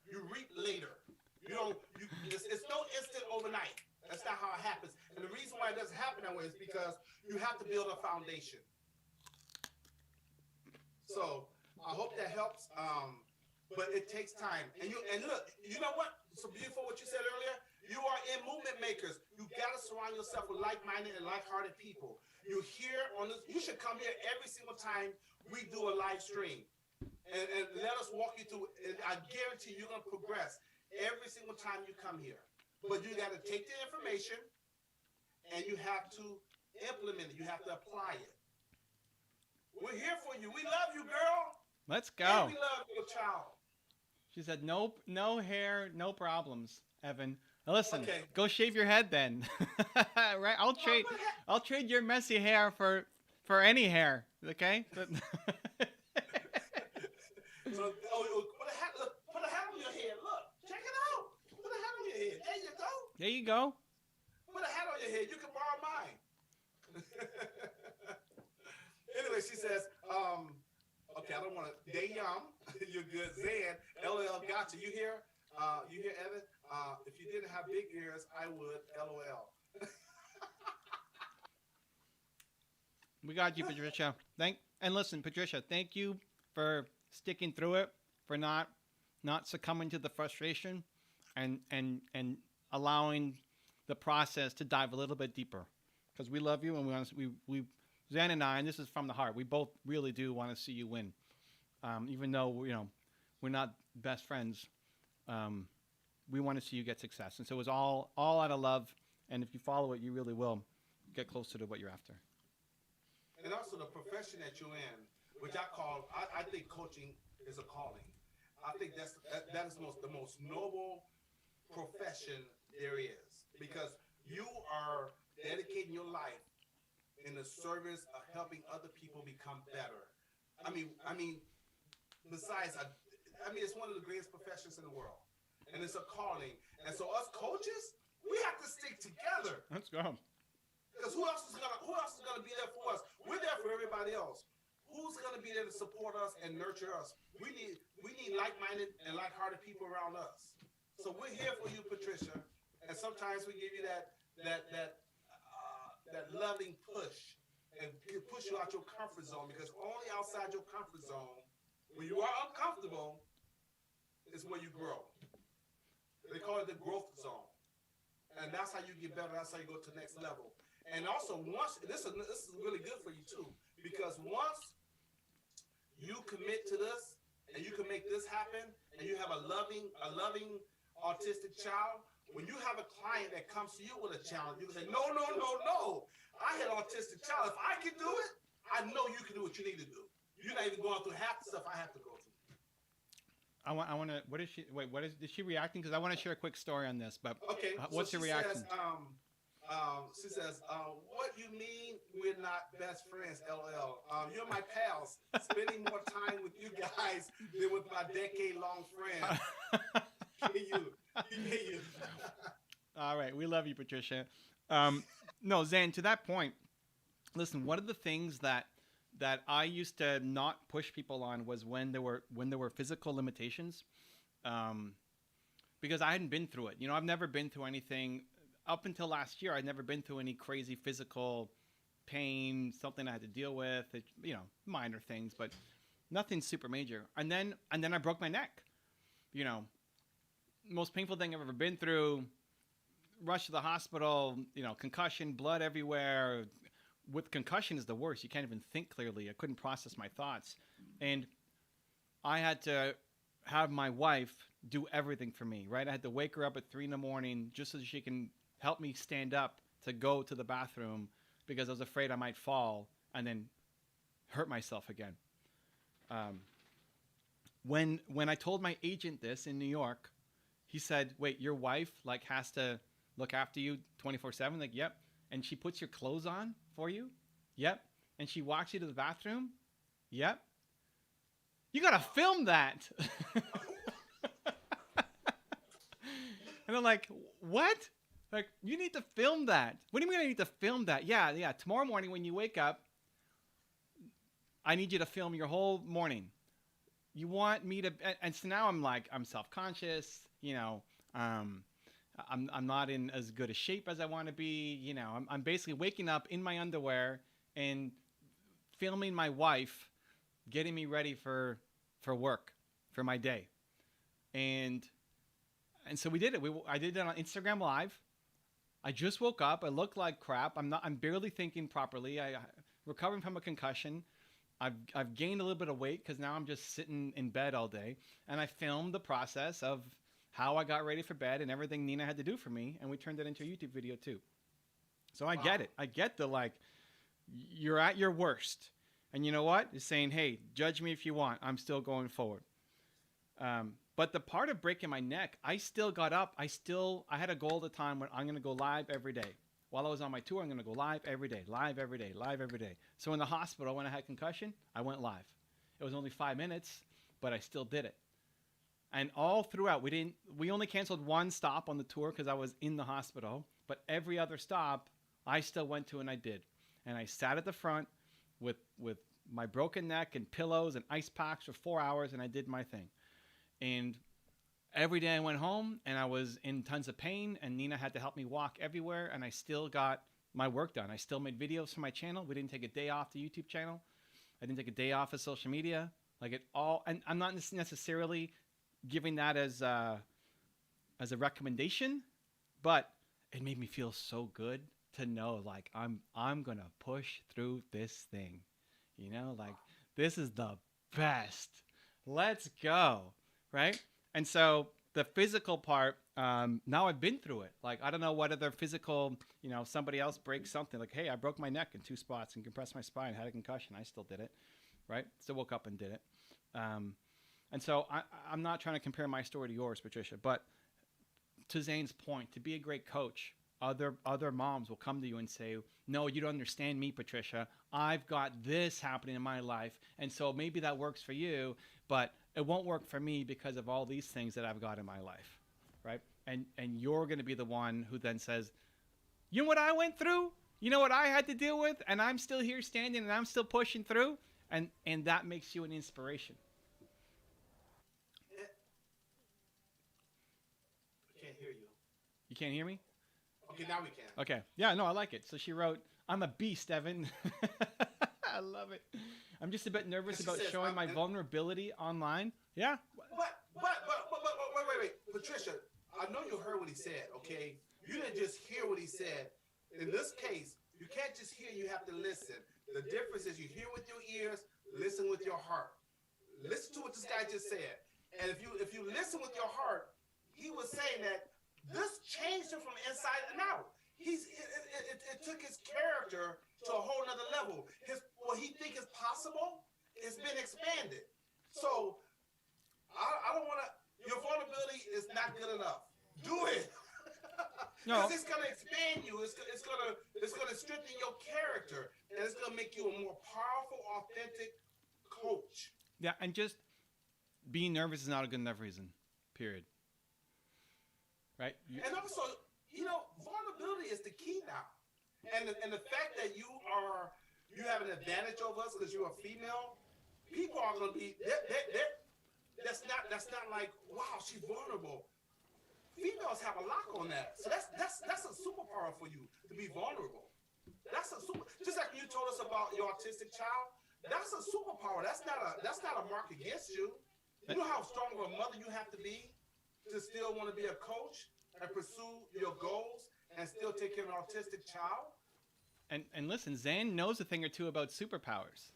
You reap later. It's no instant overnight. That's not how it happens. And the reason why it doesn't happen that way is because you have to build a foundation. So I hope that helps. But it takes time. And look, you know what? So beautiful what you said earlier. You are in Movement Makers. You gotta surround yourself with like-minded and like-hearted people. You're here on this. You should come here every single time we do a live stream. And let us walk you through. And I guarantee you're gonna progress every single time you come here. But you got to take the information and you have to implement it. You have to apply it. We're here for you. We love you, girl. Let's And go. we love your child. She said, no hair, no problems, Evan. Now listen, Okay. go shave your head then. Right? I'll trade your messy hair for any hair. Okay? So, put a hat on your head. Look, check it out. Put a hat on your head. There you go. There you go. Put a hat on your head. You can borrow mine. Anyway, she says, okay, I don't want to. Dayam, you're good. Zan, LOL, gotcha. You hear? You hear, Evan? If you didn't have big ears, I would. LOL. We got you, Patricia. And listen, Patricia, thank you for sticking through it, for not succumbing to the frustration, and allowing the process to dive a little bit deeper, because we love you and we Zan and I, and this is from the heart, we both really do want to see you win, even though we're not best friends. We want to see you get success, and so it was all out of love. And if you follow it, you really will get closer to what you're after. And also the profession that you're in, which I think coaching is a calling. I think that is the most noble profession there is, because you are dedicating your life in the service of helping other people become better. I mean, besides, it's one of the greatest professions in the world, and it's a calling. And so us coaches, we have to stick together. Let's go. Because who else is gonna be there for us? We're there for everybody else. Who's gonna be there to support us and nurture us? We need like-minded and like-hearted people around us. So we're here for you, Patricia. And sometimes we give you that loving push and push you out your comfort zone, because only outside your comfort zone, when you are uncomfortable, is where you grow. They call it the growth zone. And that's how you get better. That's how you go to the next level. And also, this is really good for you too, because once you commit to this and you can make this happen, and you have a loving autistic child, when you have a client that comes to you with a challenge, you can say, no. I had an autistic child. If I can do it, I know you can do what you need to do. You're not even going through half the stuff I have to go through. I want to. What is she? Wait, is she reacting? Because I want to share a quick story on this. But okay, what's so your reaction? She says, what you mean we're not best friends, LL? You're my pals. Spending more time with you guys than with my decade-long friend. Hear you. All right, we love you, Patricia. No, Zan, to that point, listen, one of the things that I used to not push people on was when there were physical limitations, because I hadn't been through it. I've never been through anything up until last year. I'd never been through any crazy physical pain, something I had to deal with. Minor things, but nothing super major. And then I broke my neck. Most painful thing I've ever been through. Rushed to the hospital. Concussion, blood everywhere. With concussion is the worst. You can't even think clearly. I couldn't process my thoughts. And I had to have my wife do everything for me, right? I had to wake her up at 3 a.m. just so she can help me stand up to go to the bathroom because I was afraid I might fall and then hurt myself again. When I told my agent this in New York, he said, wait, your wife has to look after you 24/7? Like, yep. And she puts your clothes on for you? Yep. And she walks you to the bathroom? Yep. You got to film that. And I'm like, what? Like, you need to film that. What do you mean I need to film that? Yeah. Tomorrow morning when you wake up, I need you to film your whole morning. You want me to, and so now I'm self-conscious, I'm not in as good a shape as I want to be. I'm basically waking up in my underwear and filming my wife getting me ready for work, for my day. And so we did it. I did it on Instagram Live. I just woke up. I look like crap. I'm barely thinking properly. I recovering from a concussion. I've gained a little bit of weight because now I'm just sitting in bed all day. And I filmed the process of how I got ready for bed and everything Nina had to do for me. And we turned it into a YouTube video too. So I get it. I get the you're at your worst. And you know what? It's saying, hey, judge me if you want. I'm still going forward. But the part of breaking my neck, I still got up. I had a goal at the time when I'm going to go live every day. While I was on my tour, I'm going to go live every day, live every day, live every day. So in the hospital, when I had concussion, I went live. It was only 5 minutes, but I still did it. And all throughout, we only canceled one stop on the tour because I was in the hospital. But every other stop, I still went to and I did. And I sat at the front with my broken neck and pillows and ice packs for 4 hours, and I did my thing. And every day I went home and I was in tons of pain, and Nina had to help me walk everywhere, and I still got my work done. I still made videos for my channel. We didn't take a day off the YouTube channel. I didn't take a day off of social media. And I'm not necessarily giving that as a recommendation, but it made me feel so good to know I'm going to push through this thing. This is the best. Let's go. Right? And so the physical part, now I've been through it. I don't know what other physical, somebody else breaks something. Hey, I broke my neck in 2 spots and compressed my spine, had a concussion. I still did it. Right? Still woke up and did it. And so I'm not trying to compare my story to yours, Patricia, but to Zane's point, to be a great coach, other moms will come to you and say, no, you don't understand me, Patricia. I've got this happening in my life. And so maybe that works for you, but it won't work for me because of all these things that I've got in my life. Right? And you're going to be the one who then says, you know what I went through? You know what I had to deal with? And I'm still here standing and I'm still pushing through. And that makes you an inspiration. I can't hear you. You can't hear me? Okay, now we can. Okay. Yeah, no, I like it. So she wrote, I'm a beast, Evan. I love it. I'm just a bit nervous about showing my vulnerability online. Yeah. But, wait. Patricia, I know you heard what he said, okay? You didn't just hear what he said. In this case, you can't just hear, you have to listen. The difference is you hear with your ears, listen with your heart. Listen to what this guy just said. And if you listen with your heart, he was saying that this changed him from inside and out. It took his character to a whole nother level. What he think is possible has been expanded. So I don't want to. Your vulnerability is not good enough. Do it. No. Because it's gonna expand you. It's gonna strengthen your character, and it's gonna make you a more powerful, authentic coach. Yeah, and just being nervous is not a good enough reason. Period. Right? And also, vulnerability is the key now. And the fact that you have an advantage over us because you're a female, people are gonna be that's not like, wow, she's vulnerable. Females have a lock on that, so that's a superpower for you to be vulnerable. That's a super. Just like you told us about your autistic child, that's a superpower. That's not a mark against you. You know how strong of a mother you have to be to still want to be a coach and pursue your goals and still take care of an autistic child. And listen, Zan knows a thing or two about superpowers.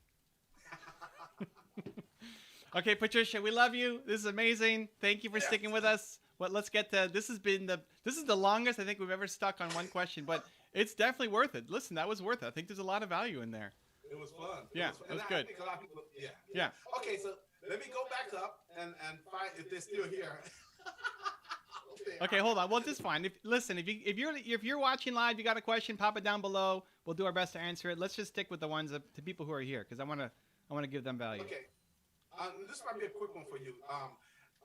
Okay, Patricia, we love you. This is amazing. Thank you for sticking with us. Well, let's get to this is the longest I think we've ever stuck on one question, but it's definitely worth it. Listen, that was worth it. I think there's a lot of value in there. It was fun. Yeah, it was good. I think a lot of people, Yeah. Okay, so let me go back up and find if they're still here. Okay, hold on. Well, this is fine. If you're watching live, you got a question, pop it down below. We'll do our best to answer it. Let's just stick with the ones to people who are here because I want to give them value. Okay. This might be a quick one for you.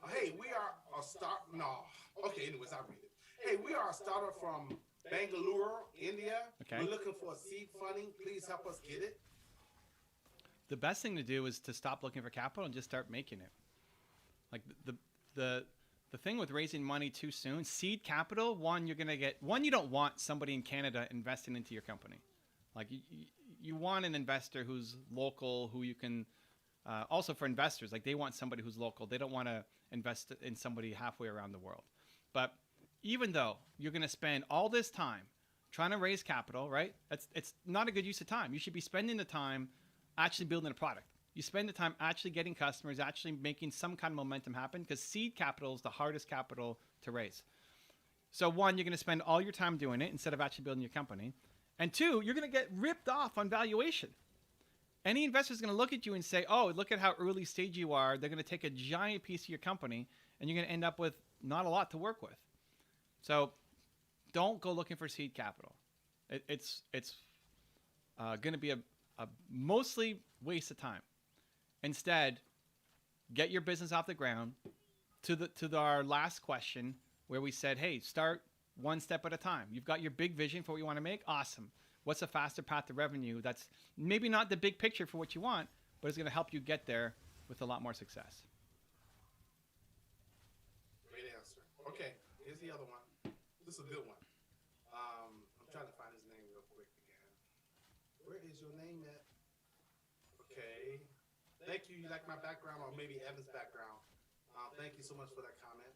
Hey, we are a start. No. Okay. Anyways, I'll read it. Hey, we are a starter from Bangalore, India. Okay. We're looking for seed funding. Please help us get it. The best thing to do is to stop looking for capital and just start making it. Like the thing with raising money too soon, seed capital, you don't want somebody in Canada investing into your company. Like you want an investor who's local, who you can, also for investors, like they want somebody who's local. They don't want to invest in somebody halfway around the world. But even though you're going to spend all this time trying to raise capital, right? It's not a good use of time. You should be spending the time actually building a product. You spend the time actually getting customers, actually making some kind of momentum happen, because seed capital is the hardest capital to raise. So one, you're going to spend all your time doing it instead of actually building your company. And two, you're going to get ripped off on valuation. Any investor is going to look at you and say, oh, look at how early stage you are. They're going to take a giant piece of your company, and you're going to end up with not a lot to work with. So don't go looking for seed capital. It's going to be a mostly waste of time. Instead, get your business off the ground. To our last question, where we said, hey, start one step at a time. You've got your big vision for what you want to make. Awesome. What's a faster path to revenue? That's maybe not the big picture for what you want, but it's going to help you get there with a lot more success. Great answer. Okay, here's the other one. This is a good one. I'm trying to find his name real quick again. Where is your name at? Okay. Thank you. You like my background, or maybe Evan's background. Thank you so much for that comment.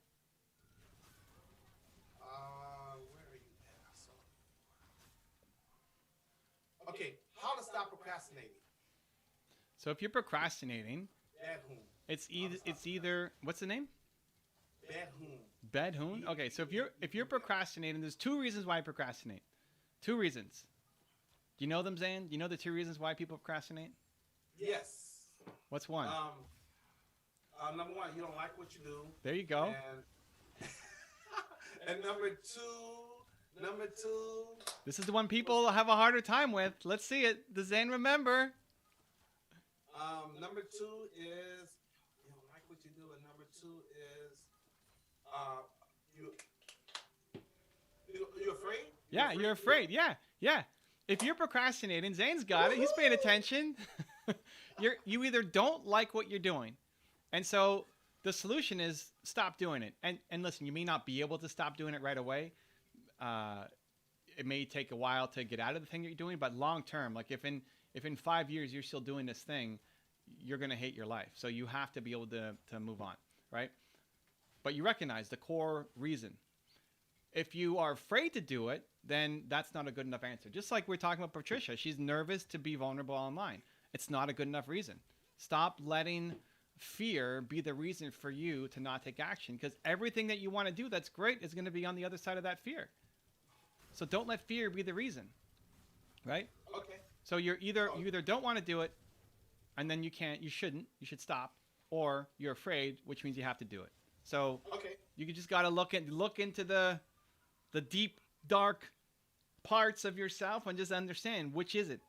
Where are you at? I saw it. Okay, how to stop procrastinating. So if you're procrastinating, Bad whom? it's either what's the name? Bad whom? Bad hoon. Okay, so if you're procrastinating, there's two reasons why I procrastinate. Two reasons. Do you know them, Zan? Do you know the two reasons why people procrastinate? Yes. What's one? Number one, you don't like what you do. There you go. And number two. This is the one people have a harder time with. Let's see it. Does Zan remember? Number two is you don't like what you do, and number two is you're afraid. Yeah, you're afraid. Yeah. If you're procrastinating, Zane's got it. He's paying attention. You either don't like what you're doing, and so the solution is stop doing it. And listen, you may not be able to stop doing it right away. It may take a while to get out of the thing that you're doing, but long term, like if in 5 years you're still doing this thing, you're gonna hate your life. So you have to be able to move on, right? But you recognize the core reason. If you are afraid to do it, then that's not a good enough answer. Just like we're talking about Patricia, she's nervous to be vulnerable online. It's not a good enough reason. Stop letting fear be the reason for you to not take action, because everything that you want to do that's great is going to be on the other side of that fear. So don't let fear be the reason, right? Okay. So you either don't want to do it, and then you should stop, or you're afraid, which means you have to do it. So okay. You just got to look into the deep, dark parts of yourself and just understand, which is it?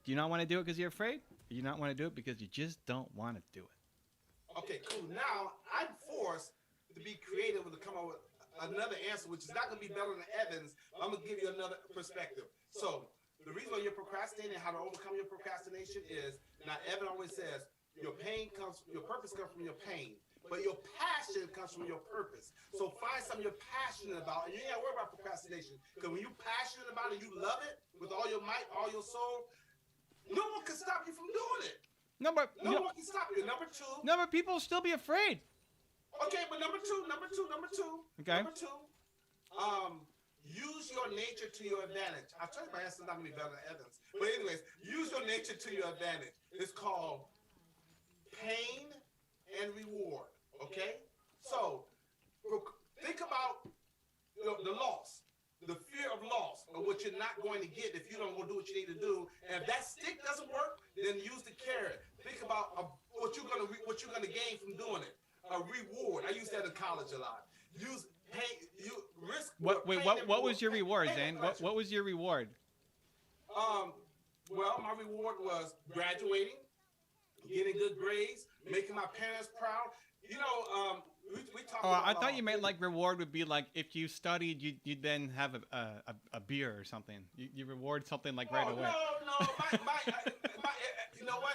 Do you not want to do it because you're afraid? Or do you not want to do it because you just don't want to do it? Okay, cool. Now I'm forced to be creative and to come up with another answer, which is not going to be better than Evan's. I'm going to give you another perspective. So the reason why you're procrastinating, how to overcome your procrastination is, now Evan always says, your purpose comes from your pain, but your passion comes from your purpose. So find something you're passionate about, and you ain't got to worry about procrastination. Because when you're passionate about it, you love it with all your might, all your soul, no one can stop you from doing it. No, but No one can stop you. Number two. no, but people will still be afraid. Okay, but number two. Okay. Number two. Use your nature to your advantage. I told you my answer's not gonna be better than Evans. But anyways, use your nature to your advantage. It's called pain and reward. Okay? So think about the loss, the fear of loss, or what you're not going to get if you don't go do what you need to do. And if that stick doesn't work, then use the carrot. Think about what you're gonna gain from doing it. A reward. I use that in college a lot. Use pain. You risk. What was your reward, Zane? What was your reward? Well, my reward was graduating, getting good grades, making my parents proud. You know, we talked about. I thought you meant like reward would be like if you studied, you'd then have a beer or something. You reward something like right away. No. You know what?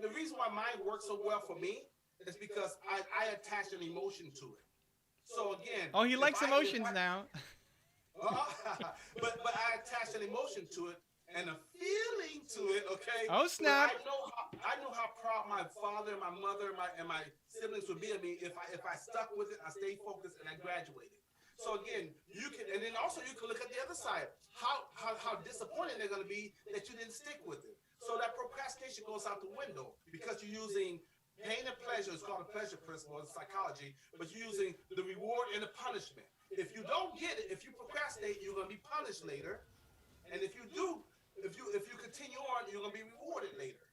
The reason why mine works so well for me is because I attach an emotion to it. So again. Oh, he likes emotions now. but I attach an emotion to it and a feeling to it. Okay. Oh snap! I know how proud my father, my mother, and my siblings would be of me if I stuck with it, I stayed focused, and I graduated. So again, you can, and then also you can look at the other side. How disappointed they're going to be that you didn't stick with it. So that procrastination goes out the window because you're using pain and pleasure. It's called a pleasure principle in psychology, but you're using the reward and the punishment. If you don't get it, if you procrastinate, you're going to be punished later. And if you do, if you continue on, you're going to be rewarded later.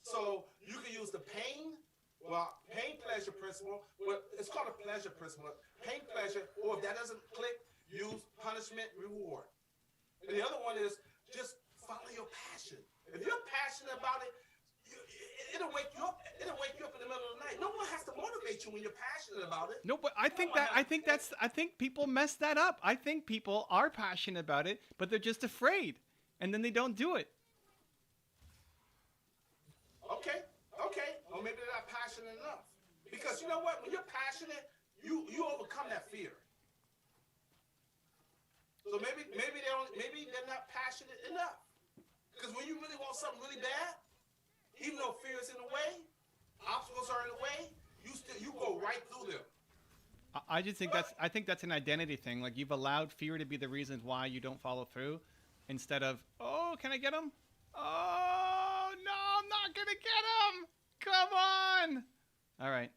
So you can use the pain pleasure principle. Well, it's called a pleasure principle. Pain, pleasure, or if that doesn't click, use punishment, reward. And the other one is just follow your passion. If you're passionate about it, it'll wake you up. It'll wake you up in the middle of the night. No one has to motivate you when you're passionate about it. No, but I think people mess that up. I think people are passionate about it, but they're just afraid, and then they don't do it. Okay. Or maybe they're not passionate enough. Because you know what? When you're passionate, you overcome that fear. So maybe they're not passionate enough. Because when you really want something really bad, even though fear is in the way, obstacles are in the way, you go right through them. I think that's an identity thing. Like you've allowed fear to be the reasons why you don't follow through, instead of, oh, can I get him? Oh no, I'm not gonna get him. Come on. All right.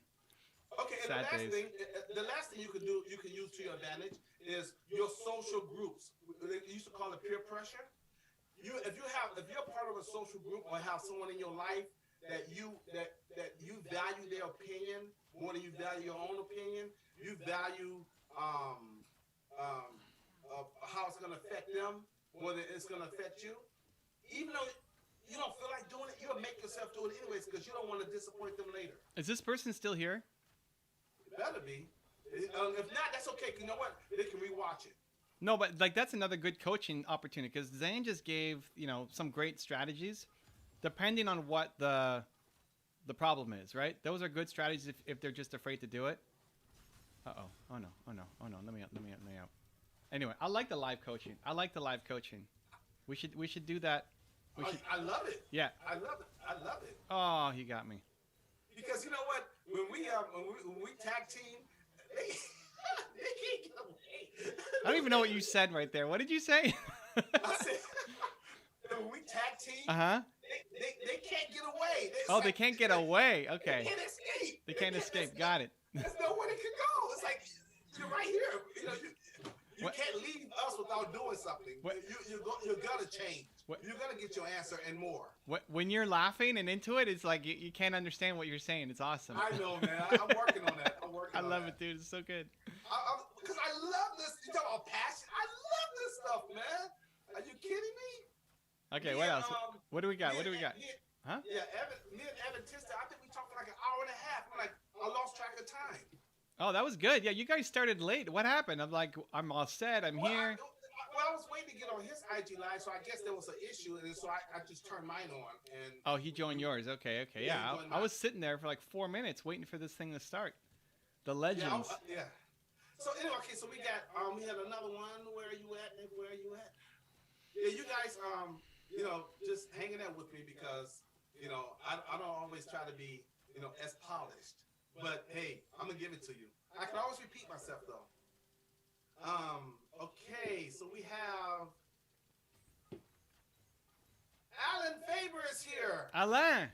Okay, and the last thing you can do, you can use to your advantage is your social groups. They used to call it peer pressure. If you're part of a social group or have someone in your life that you value their opinion more than you value your own opinion, you value how it's going to affect them more than it's going to affect you. Even though you don't feel like doing it, you'll make yourself do it anyways because you don't want to disappoint them later. Is this person still here? It better be. If not, that's okay. You know what? They can rewatch it. No, but like that's another good coaching opportunity because Zane just gave some great strategies, depending on what the problem is, right? Those are good strategies if they're just afraid to do it. Oh no. Let me out. Anyway, I like the live coaching. We should do that. I love it. Yeah. I love it. Oh, he got me. Because you know what? When we tag team, they can't get away. I don't even know what you said right there. What did you say? I said when we tag team, they can't get away. They can't get away. Okay. They can't escape. They can't escape. Got it. There's nowhere they can go. It's like you're right here. You can't leave us without doing something. You're gonna change. You're gonna get your answer and more. When you're laughing and into it, it's like you can't understand what you're saying. It's awesome. I know, man. I'm working on that. I love it, dude. It's so good. Because I love this. You talk about passion. I love this stuff, man. Are you kidding me? Okay, what else? What do we got? Huh? Yeah, me and Evan Tista, I think we talked for like an hour and a half. I'm like, I lost track of time. Oh, that was good. Yeah, you guys started late. What happened? I'm like, I'm all set. I'm Well, here. I was waiting to get on his IG live, so I guess there was an issue, and so I just turned mine on. And Oh, he joined yours. Okay, okay. Yeah, he Yeah, joined I mine. was sitting there for like 4 minutes waiting for this thing to start. The Yeah, legends. yeah. So anyway, okay, so we got we had another one. Where are you at? Where are you at? Yeah, you guys just hanging out with me because I don't always try to be as polished, but hey, I'm gonna give it to you. I can always repeat myself though. Okay, so we have Alan Faber is here. Alain.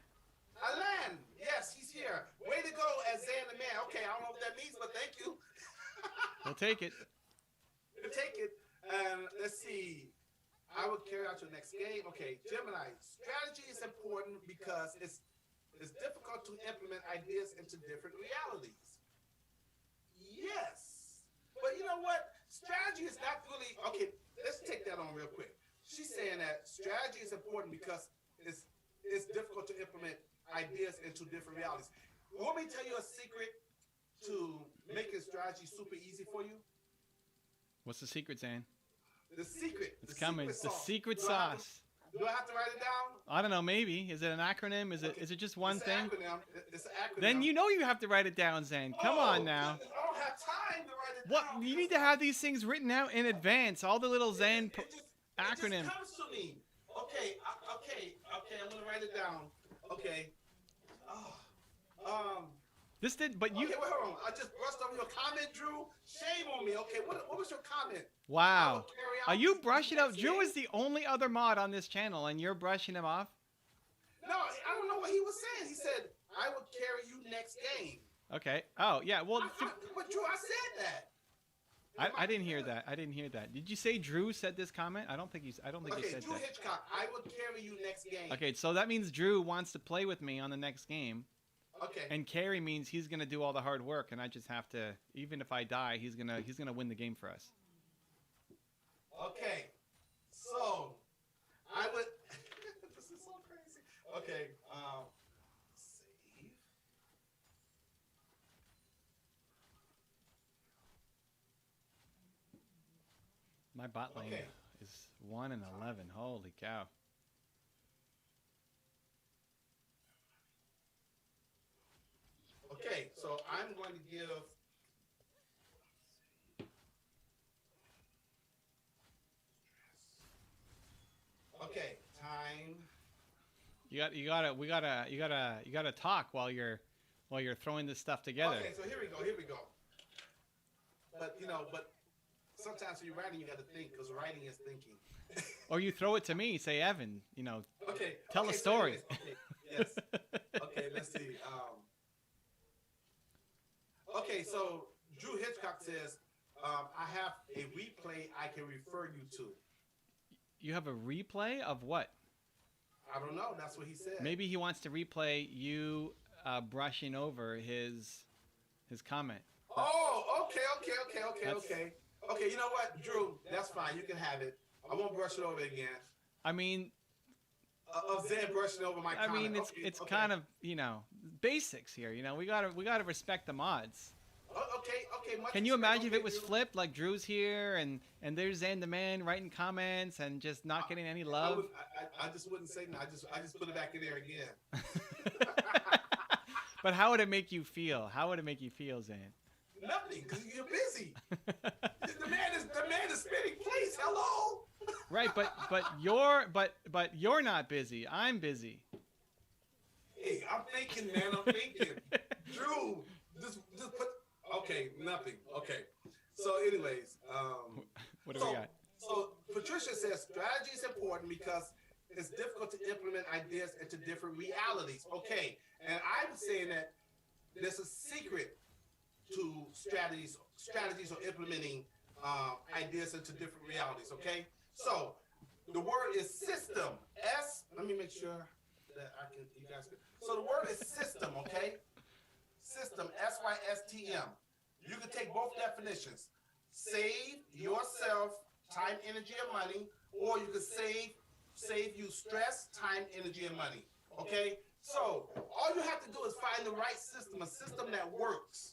Alan, yes, he's here. Way to go, as Zan the man. Okay, I don't know what that means, but thank you. We'll take it. Take it. And let's see. I will carry out your next game. Okay, Gemini. Strategy is important because it's difficult to implement ideas into different realities. Yes. But you know what? Strategy is not really... Okay, let's take that on real quick. She's saying that strategy is important because it's difficult to implement ideas into different realities. Want me to tell you a secret to making strategy super easy for you? What's the secret, Zan? The secret. It's the coming. Secret The sauce. secret Do I have to- sauce. Do I have to write it down? I don't know. Maybe is it an acronym? Is it Okay. is it just one It's thing? An acronym. It's an acronym. Then you know you have to write it down, Zan. Come on now. Goodness, I don't have time to write it What down. you need to have these things written out in advance. All the little Zan It just acronym. comes to me. Okay. I'm gonna write it down. Okay. This did, but you. Okay, wait, hold on. I just brushed over your comment, Drew. Shame on me. Okay, what was your comment? I Wow. will carry out Are you this brushing out? next Drew game. is the only other mod on this channel, and you're brushing him off. No, I don't know what he was saying. He said, "I will carry you next game." Okay. Oh yeah. Well, But Drew, I said that. I didn't hear that. I didn't hear that. Did you say Drew said this comment? I don't think he said Okay, Drew that. Hitchcock, I will carry you next game. Okay, so that means Drew wants to play with me on the next game, Okay. and carry means he's gonna do all the hard work, and I just have to. Even if I die, he's gonna win the game for us. Okay. So, I would. This is so crazy. Okay. Save. My bot lane Okay. is 1 and 11. Holy cow! Okay. So I'm going to give. Okay. Time. We gotta talk while you're throwing this stuff together. Okay. So here we go. But sometimes when you're writing, you got to think because writing is thinking. Or you throw it to me. Say, Evan, Okay. Tell a okay, story. So anyways, yes. Okay, let's see. Okay, so Drew Hitchcock says, I have a replay I can refer you to. You have a replay of what? I don't know. That's what he said. Maybe he wants to replay you brushing over his comment. Oh, okay. That's- Okay, you know what, Drew? That's fine. You can have it. I won't brush it over again. I mean, Of Zan brushing over my comment. it's kind of basics here. We gotta respect the mods. Okay. Much Can you respect. imagine if Okay, it was Drew. flipped, like Drew's here and there's Zan the man writing comments and just not getting any I love? would- I just wouldn't say no. I just put it back in there again. But how would it make you feel? How would it make you feel, Zan? Nothing, because you're busy. The man is spinning. Please, hello. Right, but you're not busy. I'm busy. Hey, I'm thinking, man. I'm thinking. Drew, just put. Okay, nothing. Okay. So, anyways, What do we got? So Patricia says strategy is important because it's difficult to implement ideas into different realities. Okay, and I'm saying that there's a secret to strategies or implementing ideas into different realities. Okay, so the word is system. Let me make sure that you guys can. So the word is system. Okay, system. SYSTM. You can take both definitions. Save yourself time, energy, and money, or you can save you stress, time, energy, and money. Okay? So all you have to do is find the right system, a system that works.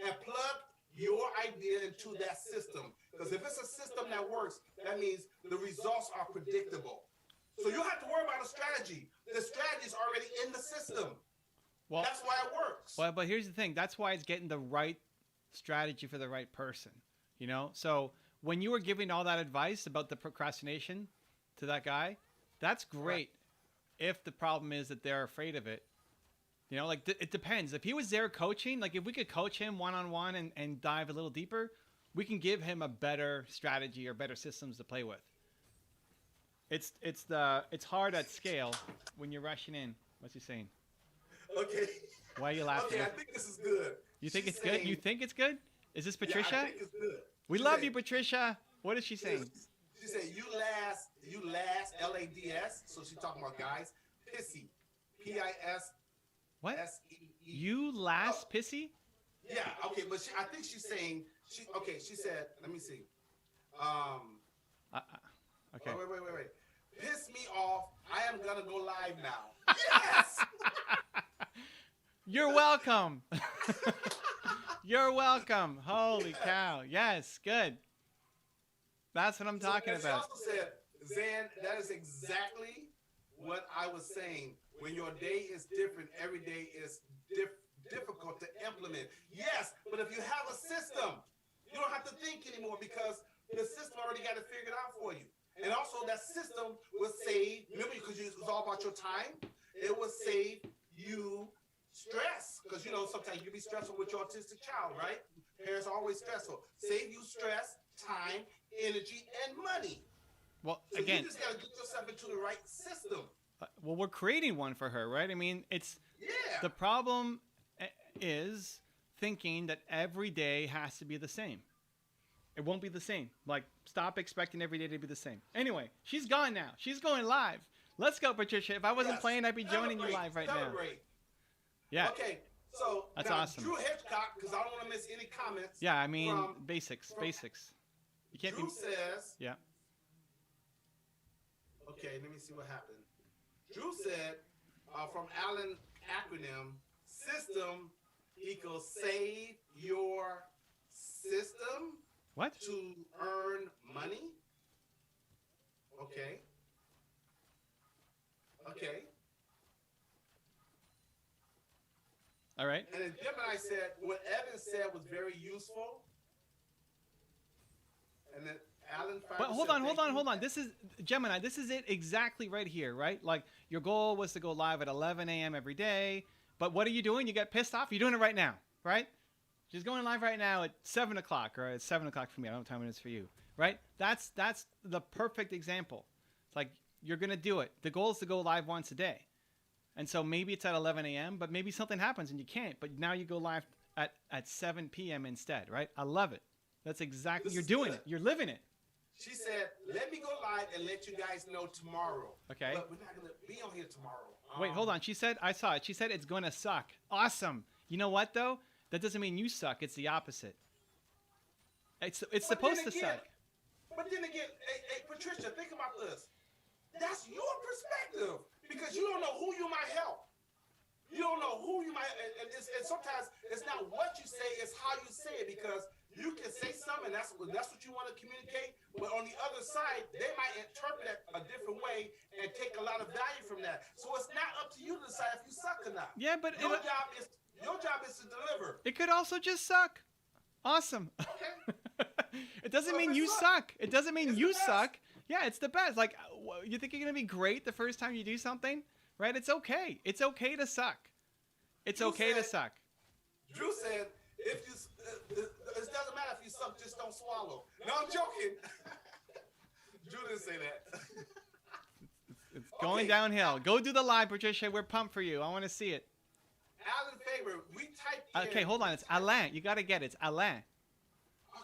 and plug your idea into that system. Because if it's a system that works, that means the results are predictable. So you don't have to worry about a strategy. The strategy is already in the system. Well, that's why it works. Well, but here's the thing. That's why it's getting the right strategy for the right person. You know? So when you were giving all that advice about the procrastination to that guy, that's great. Right. If the problem is that they're afraid of it. You know, like it depends. If he was there coaching, like if we could coach him one-on-one and dive a little deeper, we can give him a better strategy or better systems to play with. It's hard at scale when you're rushing in. What's he saying? Okay. Why are you laughing? Okay, I think this is good. You think She's it's good? saying- You think it's good? Is this Patricia? Yeah, I think it's good. We She love said- you, Patricia. What is she saying? She said, you last, LADS. So she's talking about guys. Pissy. PISSEE. What? You last pissy? Yeah, okay, but I think she's saying, she said, let me see. Okay. Wait. Piss me off. I am going to go live now. Yes! You're welcome. You're welcome. Holy cow. Yes, good. That's what I'm talking She about. also said, Zan, that is exactly what I was saying. When your day is different, every day is difficult to implement. Yes, but if you have a system, you don't have to think anymore because the system already got it figured out for you. And also that system will save, remember, because it was all about your time, it will save you stress. Because, you know, sometimes you can be stressful with your autistic child, right? Parents are always stressful. Save you stress, time, energy, and money. Well, So again, you just got to get yourself into the right system. well, we're creating one for her, right? I mean, Yeah. the problem is thinking that every day has to be the same. It won't be the same. Like, stop expecting every day to be the same. Anyway, she's gone now. She's going live. Let's go, Patricia. If I wasn't Yes. playing, I'd be joining you live right now. Celebrate. Yeah. Okay. So That's now, awesome. Drew Hitchcock, because I don't want to miss any comments. Yeah, I mean, from- basics. You can't Drew be. says. Yeah. Okay, let me see what happened. Drew said, from Allen acronym, system equals save your system What? to earn money. Okay. All right. And then Gemini said, what Evan said was very useful. And then Alan But finally hold said, on. "Thank you." This is Gemini. This is it exactly right here, right? Like your goal was to go live at 11 a.m. every day. But what are you doing? You get pissed off. You're doing it right now, right? She's going live right now at 7 o'clock, or it's 7 o'clock for me. I don't know what time it is for you, right? That's the perfect example. It's like you're going to do it. The goal is to go live once a day. And so maybe it's at 11 a.m., but maybe something happens and you can't. But now you go live at 7 p.m. instead, right? I love it. That's exactly, This you're is doing good. it. You're living it. She said, let me go live and let you guys know tomorrow. Okay. But we're not going to be on here tomorrow. Wait, hold on. She said, I saw it. She said it's going to suck. Awesome. You know what, though? That doesn't mean you suck. It's the opposite. It's But supposed then to again- suck. But then again, hey, Patricia, think about this. That's your perspective because you don't know who you might help. You don't know who you might, and sometimes it's not what you say, it's how you say it because you can say something, that's what you want to communicate, but on the other side, they might interpret it a different way and take a lot of value from that. So it's not up to you to decide if you suck or not. Yeah, but Your job is to deliver. it could also just suck. Awesome. Okay? It doesn't So mean if you it sucks, suck. It doesn't mean it's you the best. suck. Yeah, it's the best. Like, you think you're going to be great the first time you do something? Right? It's okay. It's okay to suck. It's You okay to said- suck. Drew said, if you, it doesn't matter if you suck, just don't swallow. No, I'm joking. Drew didn't say that. It's going Okay. downhill. Go do the live, Patricia. We're pumped for you. I want to see it. Alan Faber, we typed in. Okay, hold on. It's Alain. You got to get it. It's Alain.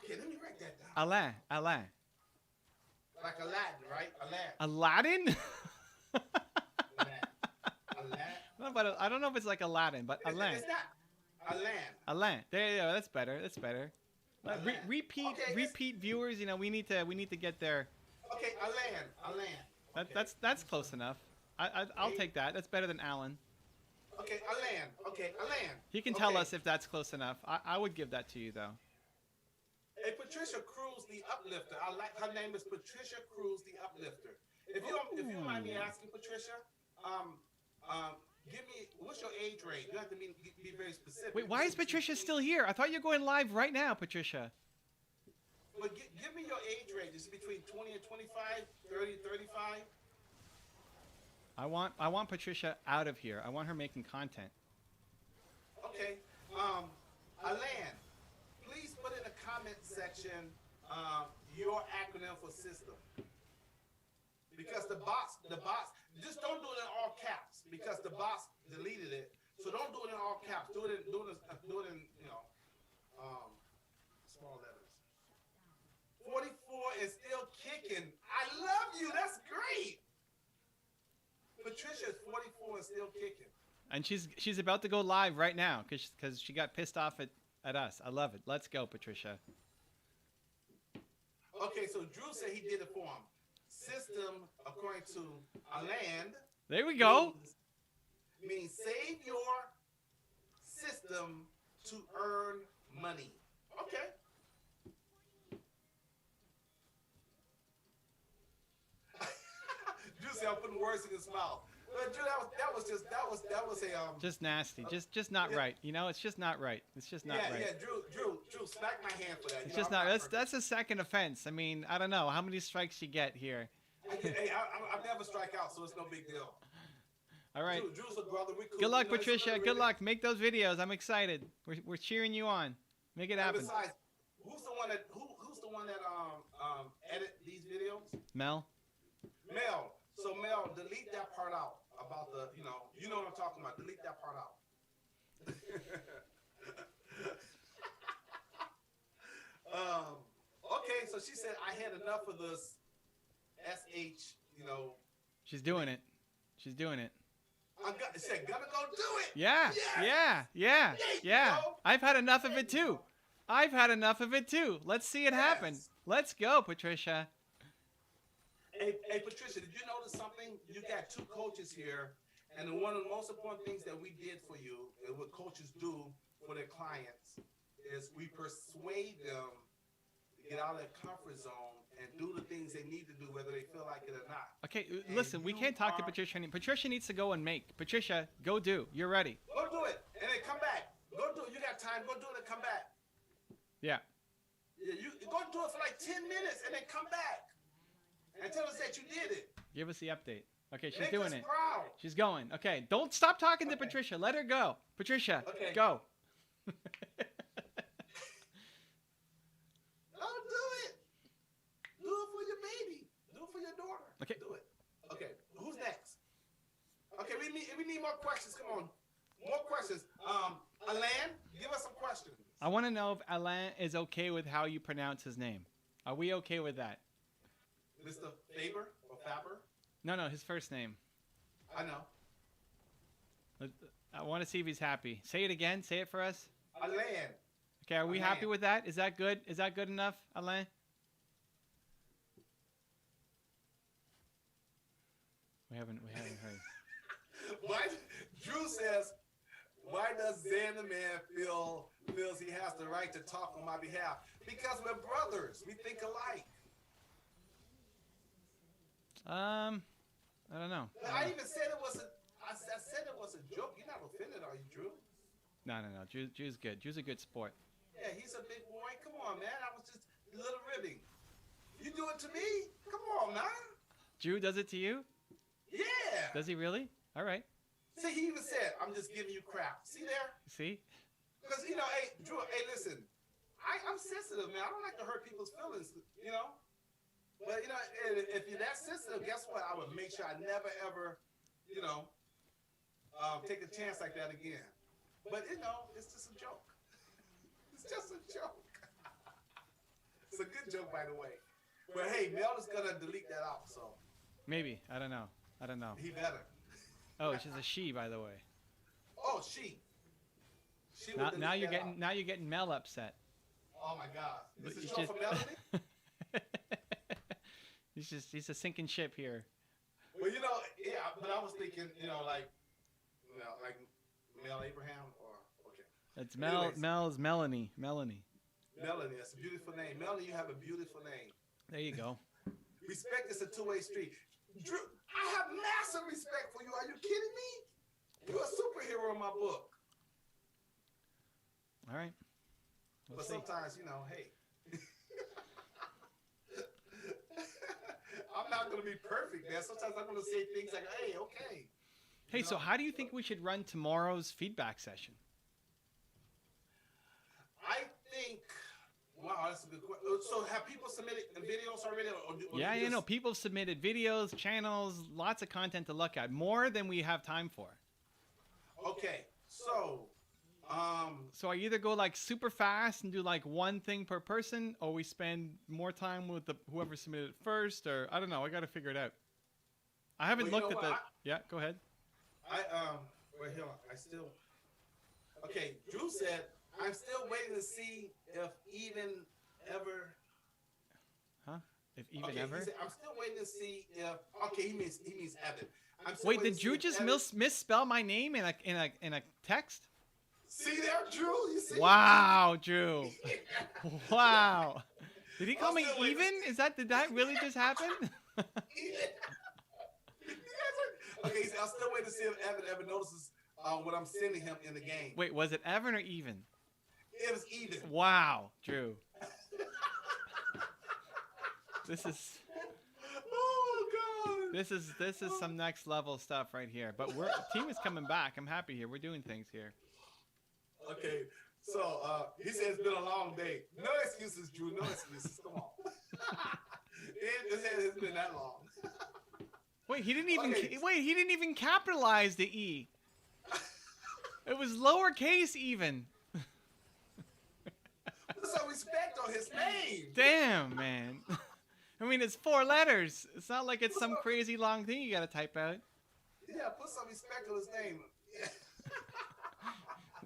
Okay, let me write that down. Alain. Like Aladdin, right? Aladdin? Aladdin. No, but I don't know if it's like Aladdin, but Alain. It's not Alain. Alain. There you go. That's better. Alain. Repeat, Okay, it's- repeat viewers. You know, we need to get there. Okay, Alain. That, Okay. That's close enough. I'll take that. That's better than Alan. Okay, Alan. Okay, Alan. He can tell Okay. us if that's close enough. I would give that to you though. Hey, Patricia Cruz, the uplifter. I like her name is Patricia Cruz, the uplifter. If you don't mind me asking, Patricia, um, give me what's your age range? You have to be very specific. Wait, why is Patricia still here? I thought you were going live right now, Patricia. But give me your age range. It's between 20 and 25, 30 and 35. I want Patricia out of here. I want her making content. Okay. Alan, please put in the comment section your acronym for system. Because the box, just don't do it in all caps because the box deleted it. So don't do it in all caps. Do it in small letters. 44 is still kicking. I love you. That's great. Patricia is 44 and still kicking. And she's about to go live right now because she got pissed off at us. I love it. Let's go, Patricia. Okay, so Drew said he did it for him. System, according to Alan, There we go. means save your system to earn money. Okay. Drew said I'm putting words in his mouth. But Drew, that was a Just nasty. Just not right. You know, it's just not right. It's just not right. Yeah. Drew, smack my hand for that. It's You know, just I'm not. That's a second offense. I mean, I don't know how many strikes you get here. Hey, I never strike out, so it's no big deal. All right. Drew's a brother. We cool. Good luck, You know, it's Patricia. another Good really- luck. Make those videos. I'm excited. We're cheering you on. Make it And happen. besides, who's the one that edit these videos? Mel. Mel. So Mel, delete that part out about the you know what I'm talking about. Delete that part out. Okay, so she said I had enough of this sh. She's doing it. She's doing it. Said gonna go do it. Yeah. Yes! Yeah. There you Yeah. go. I've had enough of it too. I've had enough of it too. Let's see it happen. Yes. Let's go, Patricia. Hey, Patricia, did you notice something? You got two coaches here, and one of the most important things that we did for you, and what coaches do for their clients, is we persuade them to get out of their comfort zone and do the things they need to do, whether they feel like it or not. Okay, And listen, we you can't talk to are- Patricia. Patricia needs to go and make. Patricia, go do. You're ready. Go do it, and then come back. Go do it. You got time. Go do it and come back. Yeah. Yeah, you go do it for like 10 minutes and then come back and tell us that you did it. Give us the update. Okay, she's Make doing us it. proud. She's going. Okay, don't stop talking to Okay. Patricia. Let her go. Patricia, Okay. go. Oh, do it. Do it for your baby. Do it for your daughter. Okay. Do it. Okay. Who's next? Okay, we need more questions. Come on. More questions. Alan, give us some questions. I want to know if Alain is okay with how you pronounce his name. Are we okay with that? Mr. Faber or Faber? No, his first name. I know. I want to see if he's happy. Say it again. Say it for us. Alan. Okay, are we Alain. happy with that? Is that good? Is that good enough, Alain? We haven't heard. Why? Drew says, why does Xander Man feels he has the right to talk on my behalf? Because we're brothers. We think alike. I don't know. I even said it was I said it was a joke. You're not offended, are you, Drew? No. Drew's good. Drew's a good sport. Yeah, he's a big boy. Come on, man. I was just a little ribbing. You do it to me? Come on, man. Drew does it to you? Yeah. Does he really? All right. See, he even said, I'm just giving you crap. See there? See? Because, hey, Drew, hey, listen. I'm sensitive, man. I don't like to hurt people's feelings, But, if you're that sensitive, guess what? I would make sure I never, ever, take a chance like that again. But, it's just a joke. It's just a joke. It's a good joke, by the way. But, hey, Mel is going to delete that out, so Maybe. I don't know. he better. Oh, she's a she, by the way. Oh, she. She will delete Now you're that out. getting Mel upset. Oh, my God. Is It's this show for Melanie? He's a sinking ship here. Well, yeah, but I was thinking, like Mel Abraham or okay. It's Anyways. Mel's Melanie. Melanie, that's a beautiful name. Melanie, you have a beautiful name. There you go. Respect is a two-way street. Drew, I have massive respect for you. Are you kidding me? You're a superhero in my book. All right. We'll But see. sometimes, you know, hey. I'm not going to be perfect, man. Sometimes I'm going to say things like, hey, okay. Hey, You so know? how do you think we should run tomorrow's feedback session? I think, wow, that's a good question. So have people submitted videos already? Or Yeah, you you know, just- people submitted videos, channels, lots of content to look at, more than we have time for. Okay, so, So I either go like super fast and do like one thing per person, or we spend more time with the whoever submitted it first, or I don't know. I got to figure it out. I haven't Well, you looked know at the. what? Yeah, go ahead. wait, hold on. I still, okay, Drew said, I'm still waiting to see if even ever. If even Okay, ever. he said, I'm still waiting to see if. Okay, he means Evan. I'm still Wait, waiting did to see Drew if just Evan- misspell my name in a text? See there, Drew? You see? Wow, Drew. Wow. Did he call I'm me still waiting even? Did that really just happen? Okay, he said, I'm still waiting to see if Evan ever notices what I'm sending him in the game. Wait, was it Evan or even? It was even. Wow, Drew. This is Oh, God. this is some next level stuff right here. But team is coming back. I'm happy here. We're doing things here. Okay, so he said it's been a long day. No excuses, Drew. No excuses. Come on. It's been that long. Wait, he didn't even Okay. he didn't even capitalize the E. It was lowercase even. Put some respect on his name. Damn, man. I mean, it's 4 letters. It's not like it's some crazy long thing you gotta type out. Yeah, put some respect on his name.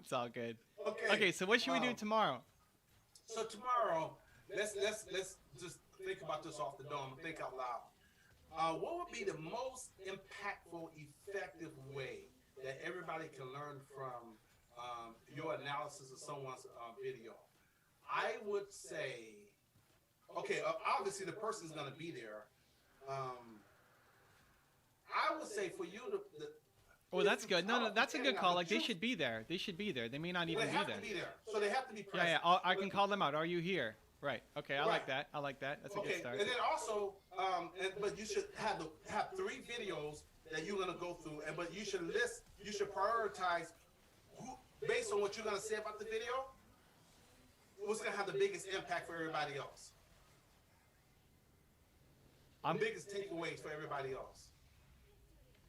It's all good. Okay. Okay, so what should we do tomorrow? So tomorrow, let's just think about this off the dome. Think out loud. What would be the most impactful, effective way that everybody can learn from your analysis of someone's video? I would say, okay, obviously the person's going to be there. I would say for you to. Oh, that's good. No, that's a good call. Like, they Choose- should be there. They should be there. They may not They even be have there. to be there, so they have to be Yeah, present. yeah. I can call them out. Are you here? Right. Okay, I like Right. that. I like that. That's a good Okay, start. and then also, but you should have 3 videos that you're gonna go through, but you should prioritize who, based on what you're gonna say about the video, what's gonna have the biggest impact for everybody else. The biggest takeaways for everybody else.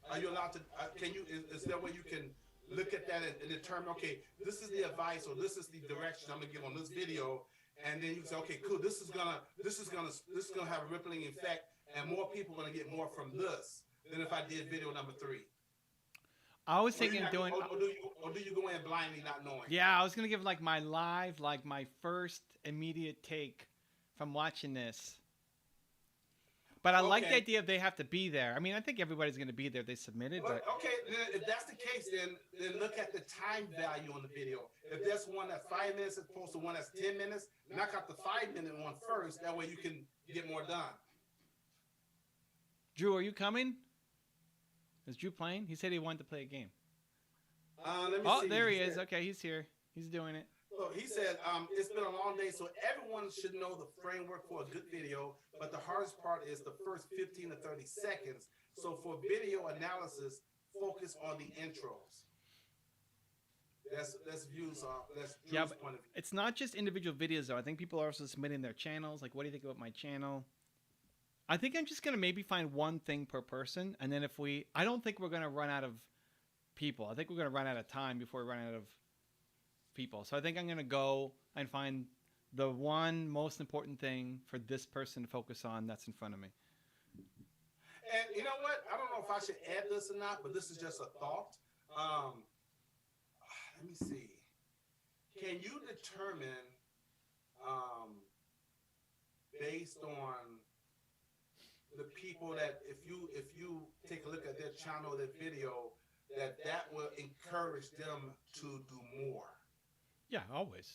Are you allowed to? Can you? Is there a way you can look at that and determine? Okay, this is the advice or this is the direction I'm gonna give on this video, and then you say, okay, cool. This is gonna have a rippling effect, and more people are gonna get more from this than if I did video number 3. I was Or you thinking not- doing. or do you go in blindly not knowing? Yeah, I was gonna give like my first immediate take from watching this. But I like the Okay. idea of they have to be there. I mean, I think everybody's gonna be there. They submitted, but Okay, then if that's the case, then look at the time value on the video. If there's one that's 5 minutes as opposed to one that's 10 minutes, knock out the 5-minute one first. That way you can get more done. Drew, are you coming? Is Drew playing? He said he wanted to play a game. Let me Oh, see. there he is. said- Okay, he's here. He's doing it. So he said, it's been a long day, so everyone should know the framework for a good video, but the hardest part is the first 15 to 30 seconds. So for video analysis, focus on the intros. That's Drew's Yeah, point of view. It's not just individual videos though. I think people are also submitting their channels. Like, what do you think about my channel? I think I'm just gonna maybe find one thing per person, and then I don't think we're gonna run out of people. I think we're gonna run out of time before we run out of people. So I think I'm gonna go and find the one most important thing for this person to focus on that's in front of me. And you know what? I don't know if I should add this or not, but this is just a thought. Let me see. Can you determine, based on the people that if you take a look at their channel, their video, that will encourage them to do more. Yeah, always.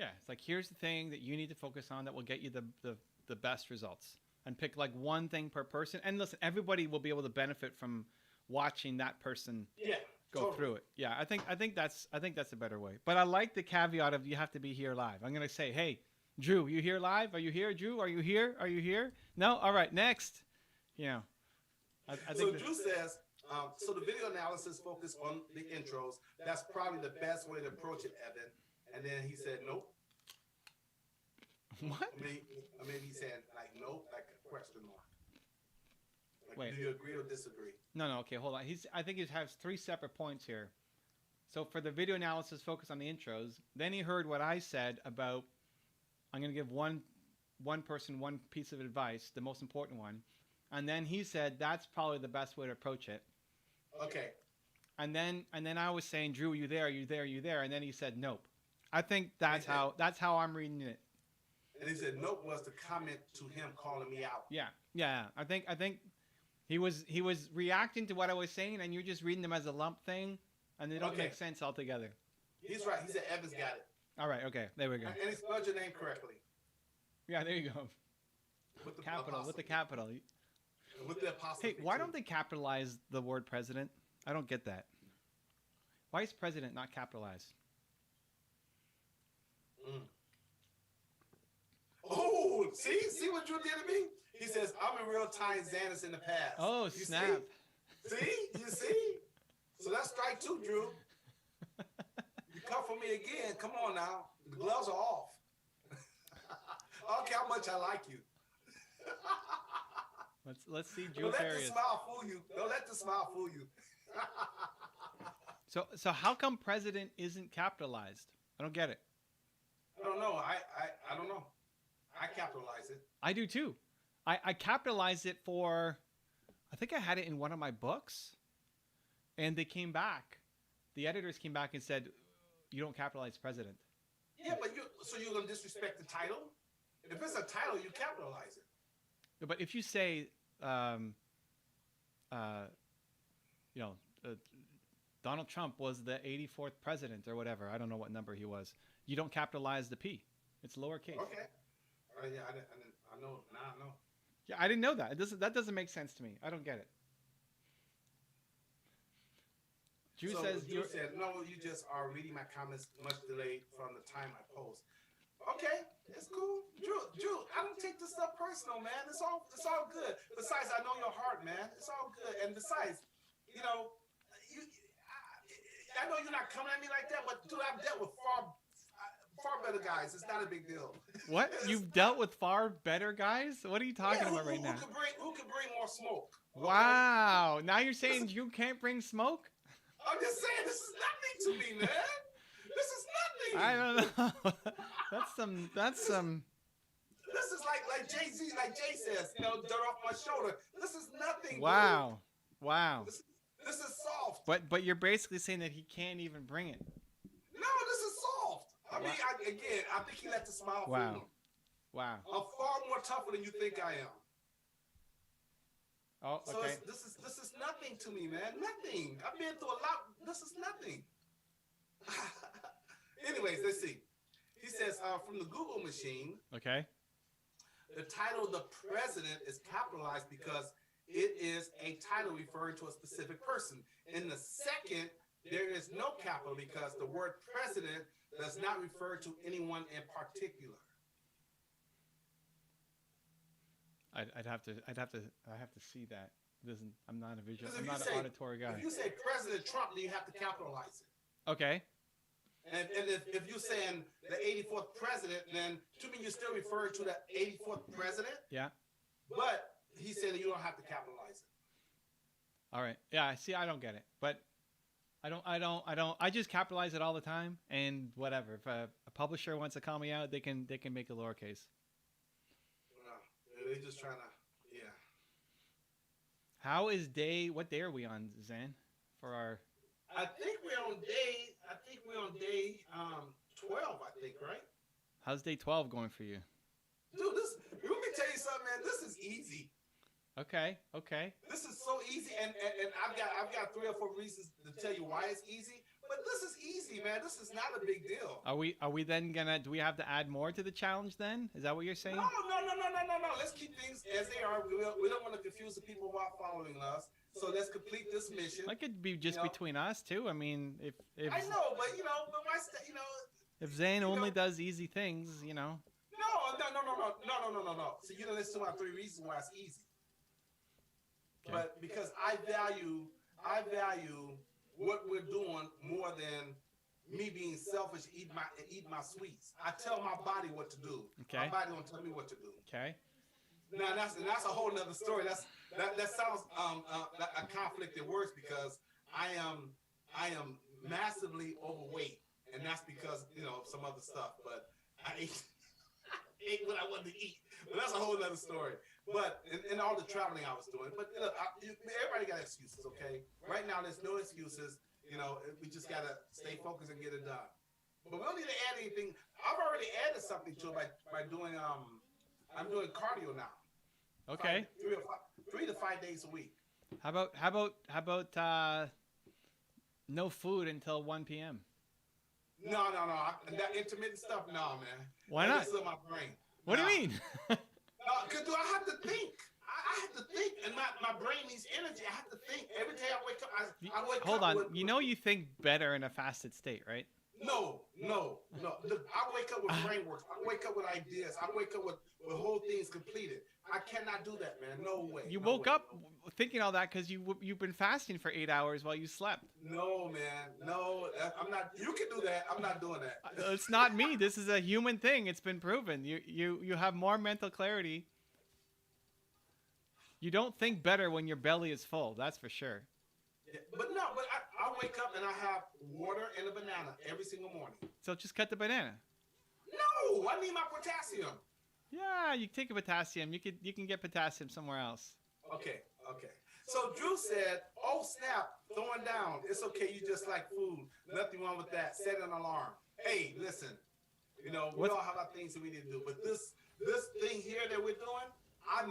Yeah, it's like here's the thing that you need to focus on that will get you the best results, and pick like one thing per person. And listen, everybody will be able to benefit from watching that person Yeah, go totally. through it. Yeah, I think that's a better way. But I like the caveat of you have to be here live. I'm gonna say, hey, Drew, you here live? Are you here, Drew? Are you here? Are you here? No. All right, next. You know, I So think. Drew says, so the video analysis focus on the intros. That's probably the best way to approach it, Evan. And then he said, nope. What? I mean, he said like nope, like a question mark. Like, Wait. do you agree or disagree? No. Okay, hold on. I think he has three separate points here. So for the video analysis, focus on the intros. Then he heard what I said about I'm going to give one person one piece of advice, the most important one, and then he said that's probably the best way to approach it. Okay. And then I was saying, Drew, you there? You there? You there? And then he said nope. I think that's how I'm reading it. And he said nope was the comment to him calling me out. Yeah. I think he was reacting to what I was saying, and you're just reading them as a lump thing, and they don't Okay. make sense altogether. He's right. He said Evans got it. All right. Okay. There we go. And he spelled your name correctly. Yeah. There you go. With the Capital with the apostrophe. capital. With the apostrophe. Hey, why too. don't they capitalize the word president? I don't get that. Why is president not capitalized? Mm. Oh, see what Drew did to me? He says, I'm in real time Xanus in the past. Oh, You snap. See? You see? So that's strike two, Drew. You come for me again. Come on now. The gloves are off. I don't care how much I like you. Let's see Drew Don't let the Farias. smile fool you. Don't let the smile fool you. So how come president isn't capitalized? I don't get it. I don't know. I don't know. I capitalize it. I do too. I capitalized it for, I think I had it in one of my books, and they came back. The editors came back and said, you don't capitalize president. Yeah, but so you're gonna disrespect the title? If it's a title, you capitalize it. But if you say, Donald Trump was the 84th president or whatever, I don't know what number he was, you don't capitalize the P. It's lowercase. Okay. Yeah, I know. Now I know. Yeah, I didn't know that. That doesn't make sense to me. I don't get it. Drew So says Drew said, no, you just are reading my comments much delayed from the time I post. Okay, it's cool. Drew, I don't take this stuff personal, man. It's all good. Besides, I know your heart, man. It's all good. And besides, I know you're not coming at me like that, but dude, I've dealt with far better guys. It's not a big deal. What? You've dealt with far better guys? What are you talking about right now? Who could bring more smoke? Okay? Wow. Now you're saying you can't bring smoke? I'm just saying, this is nothing to me, man. This is nothing. I don't know. That's some. This is like Jay-Z, like Jay says, dirt off my shoulder. This is nothing. Wow. Dude. Wow. This is soft. But you're basically saying that he can't even bring it. No, this is soft. I mean, I think he let the smile fool him. Wow. I'm far more tougher than you think I am. Oh, So okay. this is nothing to me, man. Nothing. I've been through a lot. This is nothing. Anyways, let's see. He says, from the Google machine, Okay. the title "The President" is capitalized because it is a title referring to a specific person. In the second, there is no capital because the word president does not refer to anyone in particular. I'd have to see that. I'm not a visual. Because I'm if not you an say- auditory guy. If you say President Trump, then you have to capitalize it. Okay. And if you're saying the 84th president, then to me you're still referring to the 84th president. Yeah. But he said that you don't have to capitalize it. All right. Yeah. See, I don't get it, but I don't. I just capitalize it all the time, and whatever. If a publisher wants to call me out, they can make it lowercase. No, they're just trying to, yeah. How is day? What day are we on, Zan? For our. I think we're on day 12. I think, right? How's day 12 going for you? Dude, let me tell you something, man. This is easy. Okay. Okay. This is so easy, and I've got 3 or 4 reasons to tell you why it's easy. But this is easy, man. This is not a big deal. Are we then gonna? Do we have to add more to the challenge then? Is that what you're saying? No. Let's keep things as they are. We don't want to confuse the people who are following us. So let's complete this mission. That could be just between us too. I mean, if I know, but but my if Zane only does easy things, No. So you don't listen to my 3 reasons why it's easy. Okay. But because I value what we're doing more than me being selfish, eat my sweets. I tell my body what to do. Okay. My body don't tell me what to do. Okay. Now that's a whole nother story. That sounds a conflict in words because I am massively overweight, and that's because some other stuff. But I ate what I wanted to eat. But that's a whole other story. But in all the traveling I was doing. But look, everybody got excuses, okay? Right now, there's no excuses. We just got to stay focused and get it done. But we don't need to add anything. I've already added something to it by doing, I'm doing cardio now. Okay. 3 to 5 days a week. How about no food until 1 p.m.? No. That intermittent stuff, no, man. Why not? That's in my brain. What do you mean? Because do I have to think? I have to think, and my brain needs energy. I have to think. Every day I wake up, I wake Hold up on. You think better in a fasted state, right? No. Look, I wake up with frameworks. I wake up with ideas. I wake up with whole things completed. I cannot do that, man. No way. You no woke way. up thinking all that because you've been fasting for 8 hours while you slept. No, man. No, I'm not. You can do that. I'm not doing that. It's not me. This is a human thing. It's been proven. You have more mental clarity. You don't think better when your belly is full. That's for sure. Yeah, but I wake up and I have water and a banana every single morning. So just cut the banana. No, I need my potassium. Yeah, you take a potassium. You can get potassium somewhere else. Okay. So Drew said, "Oh snap, throwing down. It's okay. You just like food. Nothing wrong with that. Set an alarm." Hey, listen. We all have our things that we need to do, but this thing here that we're doing, I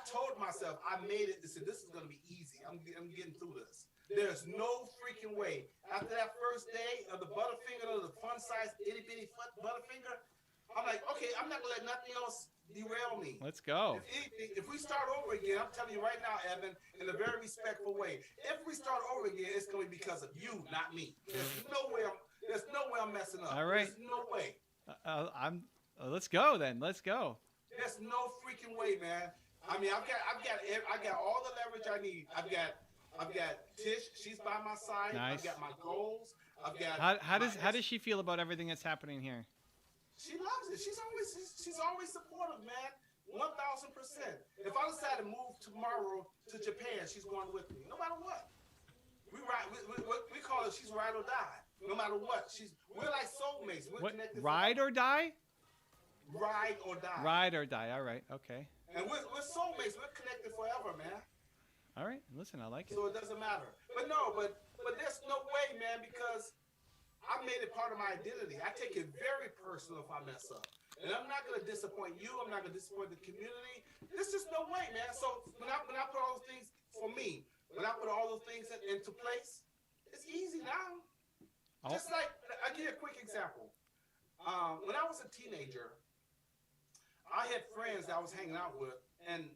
told myself I made it. Said this is gonna be easy. I'm getting through this. There's no freaking way. After that first day of the Butterfinger, the fun-sized itty-bitty Butterfinger, I'm like, okay, I'm not gonna let nothing else derail me. Let's go. If we start over again, I'm telling you right now, Evan, in a very respectful way, if we start over again, it's gonna be because of you, not me. There's no way I'm messing up. All right. There's no way. Let's go then. Let's go. There's no freaking way, man. I mean, I've got all the leverage I need. I've got Tish. She's by my side. Nice. I've got my goals. I've got. How does she feel about everything that's happening here? She loves it. She's always supportive, man. 1,000%. If I decide to move tomorrow to Japan, she's going with me, no matter what. We call it she's ride or die. No matter what, we're like soulmates. We're connected. Ride or die? Ride or die. Ride or die. All right. Okay. And we're soulmates. We're connected forever, man. All right. Listen, I like it. So it doesn't matter. But there's no way, man, because I made it part of my identity. I take it very personal if I mess up. And I'm not going to disappoint you. I'm not going to disappoint the community. There's just no way, man. So when I put all those things for me, when I put all those things into place, it's easy now. Just like, I'll give you a quick example. When I was a teenager, I had friends that I was hanging out with, and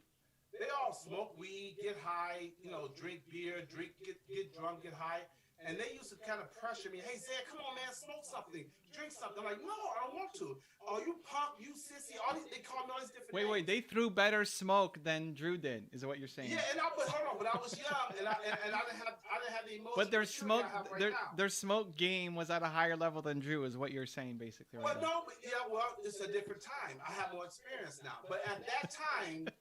they all smoke weed, get high, drink beer, get drunk, get high. And they used to kind of pressure me. Hey, Zed, come on, man, smoke something, drink something. I'm like, no, I don't want to. Oh, you punk, you sissy. They call me all these different names. Wait, they threw better smoke than Drew did, is what you're saying? Yeah, but I was young, and I didn't have the emotion. But right their smoke game was at a higher level than Drew, is what you're saying, basically. Right now. It's a different time. I have more experience now. But at that time,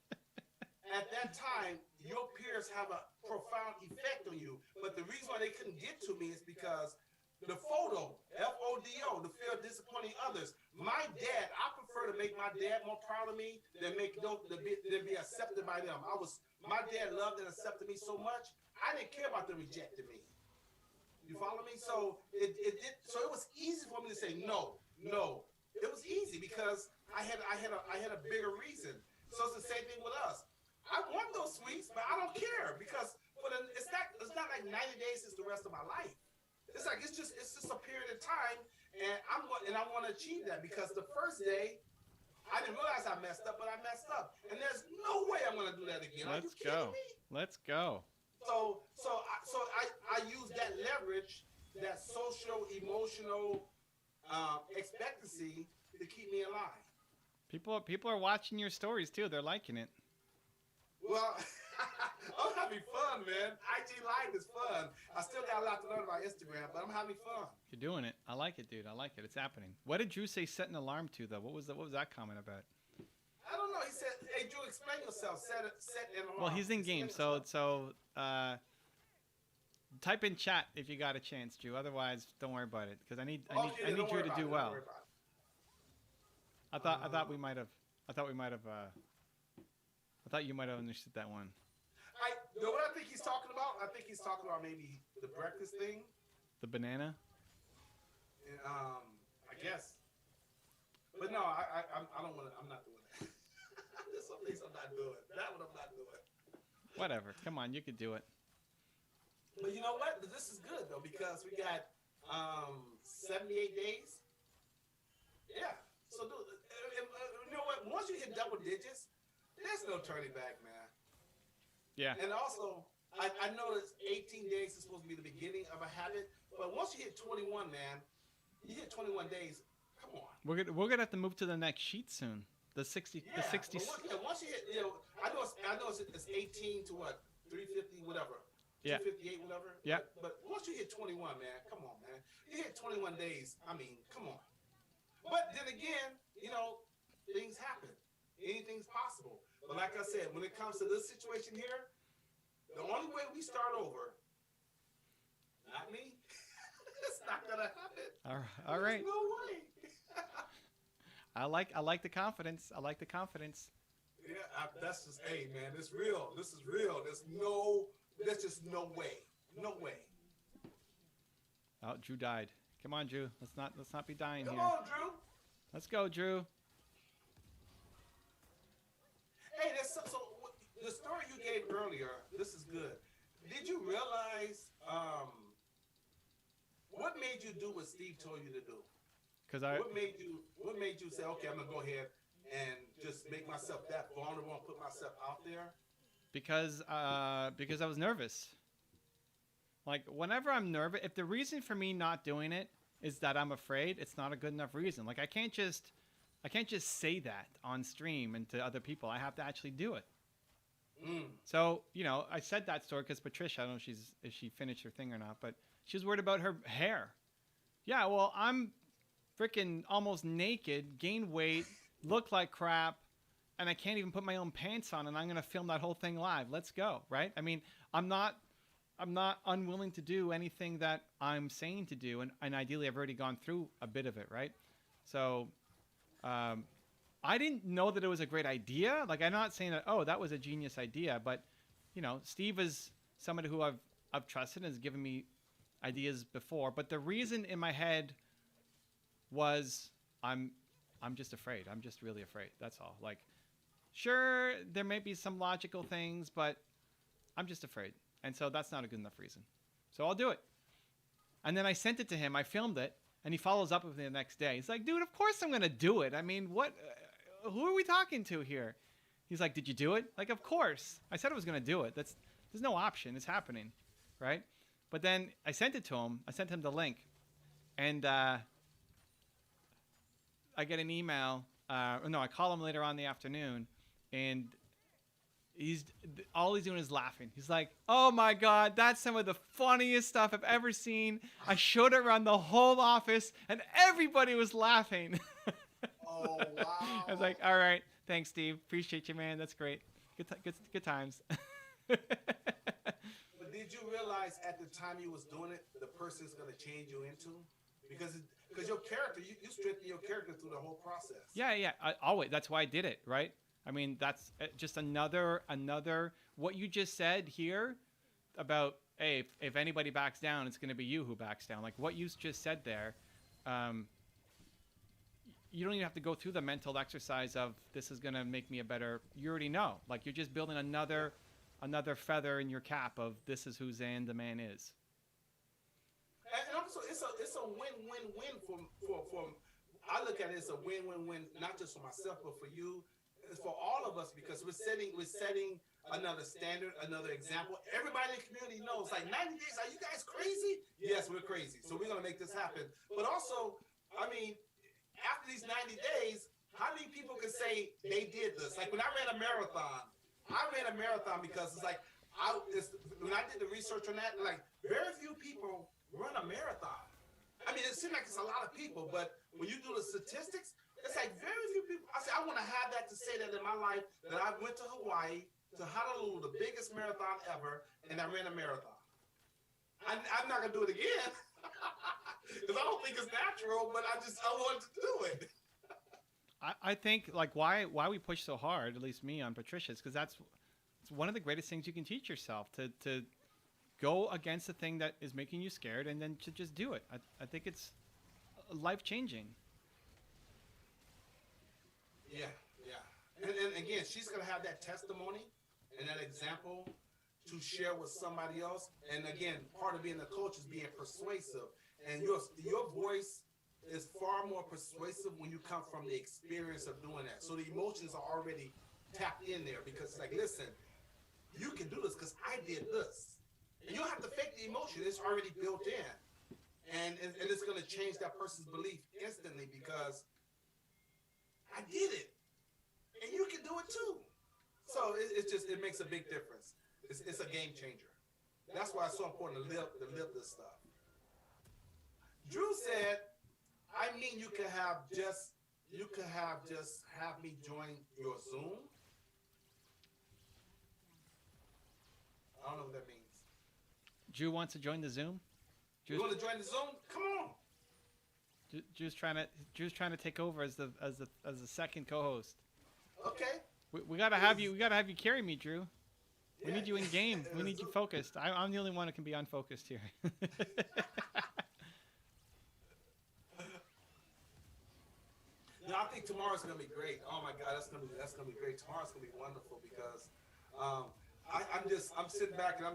your peers have a profound effect on you. But the reason why they couldn't get to me is because the FODO, F-O-D-O, the fear of disappointing others. My dad, I prefer to make my dad more proud of me than be accepted by them. My dad loved and accepted me so much, I didn't care about them rejecting me. You follow me? So it was easy for me to say no. It was easy because I had a bigger reason. So it's the same thing with us. I want those sweets, but I don't care because it's not like 90 days is the rest of my life. It's like it's just a period of time, and I want to achieve that because the first day I didn't realize I messed up, but I messed up, and there's no way I'm gonna do that again. Are you Let's kidding go. me? Let's go. So I use that leverage, that social emotional expectancy to keep me alive. People are watching your stories too. They're liking it. Well, I'm having fun, man. IG Live is fun. I still got a lot to learn about Instagram, but I'm having fun. You're doing it. I like it, dude. I like it. It's happening. What did Drew say? Set an alarm to though. What was that comment about? I don't know. He said, "Hey, Drew, explain yourself. Set an alarm." Well, he's in game, Explain so yourself. type in chat if you got a chance, Drew. Otherwise, don't worry about it because I need Okay, don't Drew worry to about do it, well. don't worry about it. I thought we might have. I thought you might have understood that one. You know what I think he's talking about? I think he's talking about maybe the breakfast thing. The banana. And, I guess. But no, I don't want to. I'm not doing that. There's some things I'm not doing. That one I'm not doing. Whatever. Come on, you could do it. But you know what? This is good though because we got 78 days. Yeah. So you know what? Once you hit double digits, there's no turning back, man. Yeah. And also, I noticed 18 days is supposed to be the beginning of a habit, but once you hit 21, man, you hit 21 days. Come on. We're gonna have to move to the next sheet soon. The 60. Yeah, The 60. but once you hit, I know it's 18 to what 350, whatever. Yeah. 258, whatever. Yeah. But once you hit 21, man, come on, man. You hit 21 days. I mean, come on. But then again, things happen. Anything's possible. But like I said, when it comes to this situation here, the only way we start over, not me. It's not gonna happen. All right. There's no way. I like the confidence. I like the confidence. Yeah, that's just, hey, man, it's real. This is real. There's just no way. No way. Oh, Drew died. Come on, Drew. Let's not be dying Come here. on, Drew. Let's go, Drew. Hey, the story you gave earlier, this is good. Did you realize what made you do what Steve told you to do? What made you say, okay, I'm gonna go ahead and just make myself that vulnerable and put myself out there? Because I was nervous. Like whenever I'm nervous, if the reason for me not doing it is that I'm afraid, it's not a good enough reason. Like I can't just say that on stream and to other people. I have to actually do it. So, I said that story because Patricia, I don't know if she finished her thing or not, but she was worried about her hair. Yeah, well, I'm freaking almost naked, gained weight, look like crap, and I can't even put my own pants on, and I'm going to film that whole thing live. Let's go, right? I mean, I'm not unwilling to do anything that I'm saying to do, and ideally I've already gone through a bit of it, right? So I didn't know that it was a great idea. Like, I'm not saying that, oh, that was a genius idea, but, Steve is somebody who I've trusted and has given me ideas before. But the reason in my head was I'm just afraid. I'm just really afraid. That's all. Like, sure, there may be some logical things, but I'm just afraid. And so that's not a good enough reason. So I'll do it. And then I sent it to him. I filmed it. And he follows up with me the next day. He's like, dude, of course I'm going to do it. I mean, what? Who are we talking to here? He's like, did you do it? Like, of course. I said I was going to do it. There's no option. It's happening, right? But then I sent it to him. I sent him the link. And I get an email. I call him later on in the afternoon. And all he's doing is laughing. He's like, oh my God, that's some of the funniest stuff I've ever seen. I showed it around the whole office and everybody was laughing. Oh, wow. I was like, all right, thanks, Steve. Appreciate you, man. That's great. Good times. But did you realize at the time you was doing it, the person's going to change you into? Because your character, you strengthen your character through the whole process. Yeah. Always. That's why I did it, right? I mean, that's just another, what you just said here about, hey, if anybody backs down, it's going to be you who backs down. Like what you just said there, you don't even have to go through the mental exercise of this is gonna make me a better. You already know. Like you're just building another feather in your cap of this is who Zan the man is. And also, it's a win-win-win for I look at it as a win-win-win, not just for myself but for you, it's for all of us because we're setting another standard, another example. Everybody in the community knows, like 90 days. Are you guys crazy? Yes, we're crazy. So we're gonna make this happen. But also, I mean, after these 90 days, how many people can say they did this? Like when I ran a marathon because it's like when I did the research on that, like very few people run a marathon. I mean, it seems like it's a lot of people, but when you do the statistics, it's like very few people. I say I want to have that to say that in my life that I went to Hawaii, to Honolulu, the biggest marathon ever, and I ran a marathon. I'm not gonna do it again because I don't think it's natural, but I wanted to do it. I think like why we push so hard, at least me on Patricia's, because it's one of the greatest things you can teach yourself to go against the thing that is making you scared and then to just do it. I think it's life-changing. Yeah. And again, she's going to have that testimony and that example to share with somebody else. And again, part of being a coach is being persuasive. And your voice is far more persuasive when you come from the experience of doing that. So the emotions are already tapped in there because it's like, listen, you can do this because I did this. And you don't have to fake the emotion. It's already built in. And it's going to change that person's belief instantly because I did it. And you can do it too. So it makes a big difference. It's a game changer. That's why it's so important to live this stuff. Drew said, I mean, you can have just have me join your Zoom. I don't know what that means. Drew wants to join the Zoom. You want to join the Zoom? Come on. Drew's trying to take over as the second co-host. Okay. We gotta have you carry me, Drew. We need you in game. We need you focused. I'm the only one who can be unfocused here. No, I think tomorrow's gonna be great. Oh my God, that's gonna be great. Tomorrow's gonna be wonderful because I'm sitting back and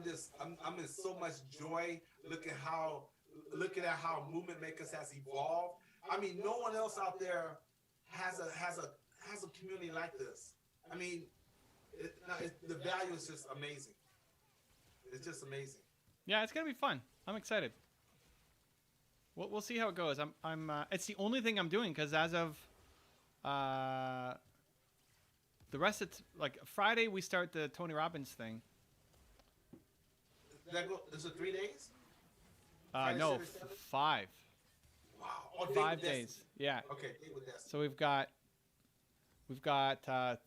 I'm in so much joy looking at how Movement Makers has evolved. I mean, no one else out there has a community like this. I mean, the value is just amazing. It's just amazing. Yeah, it's gonna be fun. I'm excited. We'll see how it goes. I'm it's the only thing I'm doing because as of the rest of like Friday we start the Tony Robbins thing. Is it 3 days? No, 5. Wow. Oh, 5 days. Yeah. Okay, date with Destiny. So we've got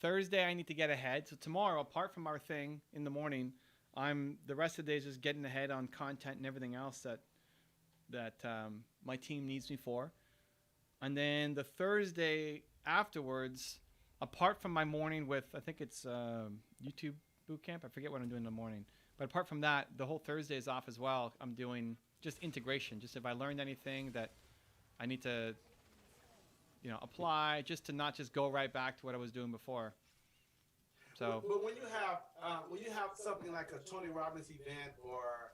Thursday. I need to get ahead. So tomorrow, apart from our thing in the morning, the rest of the day is just getting ahead on content and everything else that my team needs me for. And then the Thursday afterwards, apart from my morning with, I think it's YouTube boot camp. I forget what I'm doing in the morning. But apart from that, the whole Thursday is off as well. I'm doing just integration. Just if I learned anything that I need to, apply, just to not just go right back to what I was doing before. So. But when you have something like a Tony Robbins event, or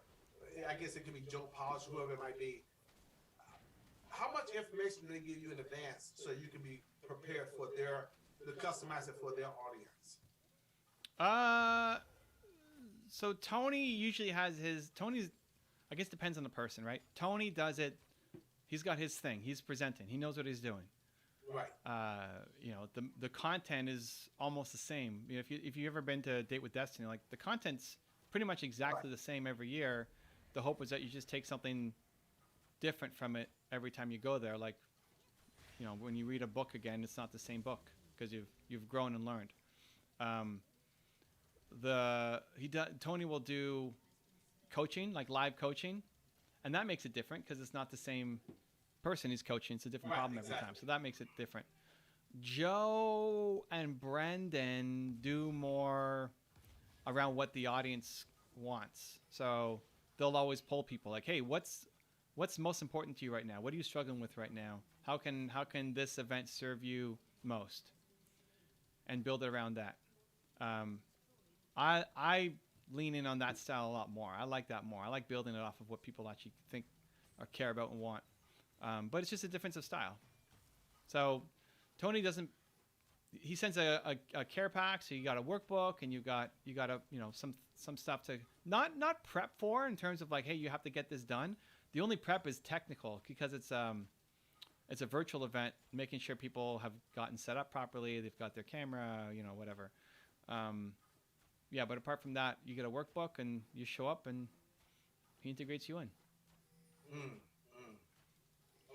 I guess it could be Joe Polish, whoever it might be, how much information do they give you in advance so you can be prepared for to customize it for their audience? So Tony usually has Tony's, I guess depends on the person, right? Tony does it. He's got his thing. He's presenting. He knows what he's doing. Right. The content is almost the same. If you ever been to Date with Destiny, like the content's pretty much exactly the same every year. The hope was that you just take something different from it every time you go there. Like, when you read a book again, it's not the same book because you've grown and learned. Tony will do coaching, like live coaching, and that makes it different because it's not the same person he's coaching. It's a different problem every time, so that makes it different. Joe and Brendan do more around what the audience wants, so they'll always poll people like, hey, what's what's most important to you right now? What are you struggling with right now? How can this event serve you most? And build it around that. I lean in on that style a lot more. I like that more. I like building it off of what people actually think or care about and want. But it's just a difference of style. So Tony doesn't. He sends a care pack, so you got a workbook and you got a some stuff to not prep for in terms of like, hey, you have to get this done. The only prep is technical because it's a virtual event, making sure people have gotten set up properly, they've got their camera, whatever. Yeah, but apart from that, you get a workbook and you show up and he integrates you in.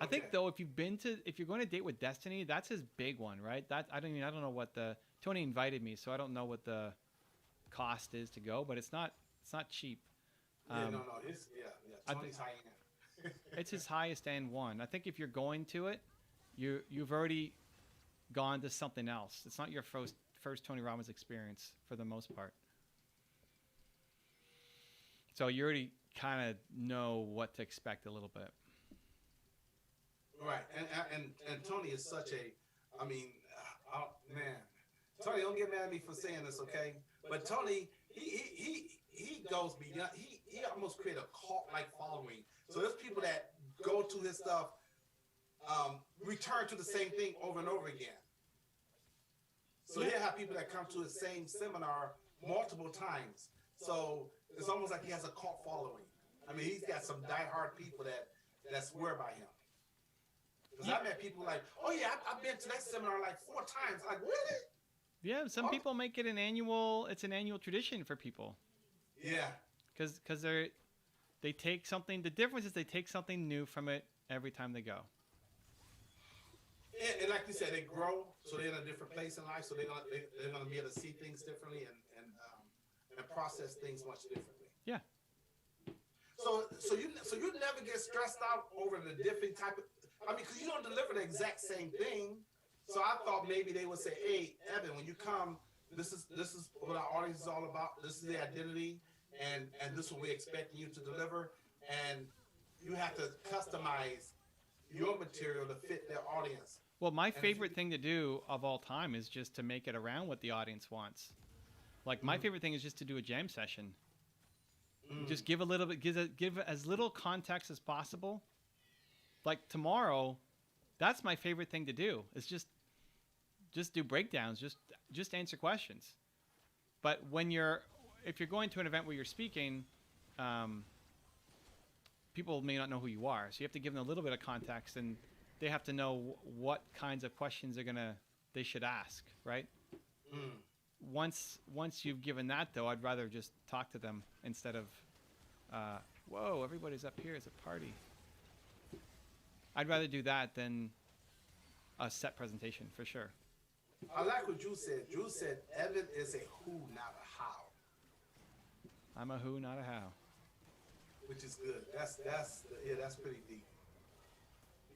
I think though, if you're going to date with Destiny, that's his big one, right? I don't know what Tony invited me, so I don't know what the cost is to go, but it's not cheap. Tony's high end. It's his highest end one. I think if you're going to it, you've already gone to something else. It's not your first Tony Robbins experience for the most part. So you already kind of know what to expect a little bit. Right, and Tony is such man. Tony, don't get mad at me for saying this, okay? But Tony, he goes beyond. He almost create a cult-like following. So there's people that go to his stuff, return to the same thing over and over again. So he'll have people that come to the same seminar multiple times. So it's almost like he has a cult following. I mean, he's got some diehard people that swear by him. Because I met people like, oh yeah, I've been to that seminar like 4 times. Like, really? Yeah, some people make it an annual tradition for people. Yeah. Because they take something. The difference is they take something new from it every time they go. And like you said, they grow, so they're in a different place in life, so they're gonna be able to see things differently and process things much differently. Yeah. So you never get stressed out over the different type of. I mean, because you don't deliver the exact same thing. So I thought maybe they would say, "Hey, Evan, when you come, this is what our audience is all about. This is the identity, and this is what we're expecting you to deliver. And you have to customize your material to fit their audience." Well, my favorite thing to do of all time is just to make it around what the audience wants. Like my favorite thing is just to do a jam session. Just give a little bit, give as little context as possible. Like tomorrow, that's my favorite thing to do. Is just do breakdowns, just answer questions. But if you're going to an event where you're speaking, people may not know who you are, so you have to give them a little bit of context, and they have to know what kinds of questions they should ask, right? Once you've given that, though, I'd rather just talk to them instead of, whoa, everybody's up here. It's a party. I'd rather do that than a set presentation, for sure. I like what Drew said. Drew said, Evan is a who, not a how. I'm a who, not a how. Which is good. That's pretty deep.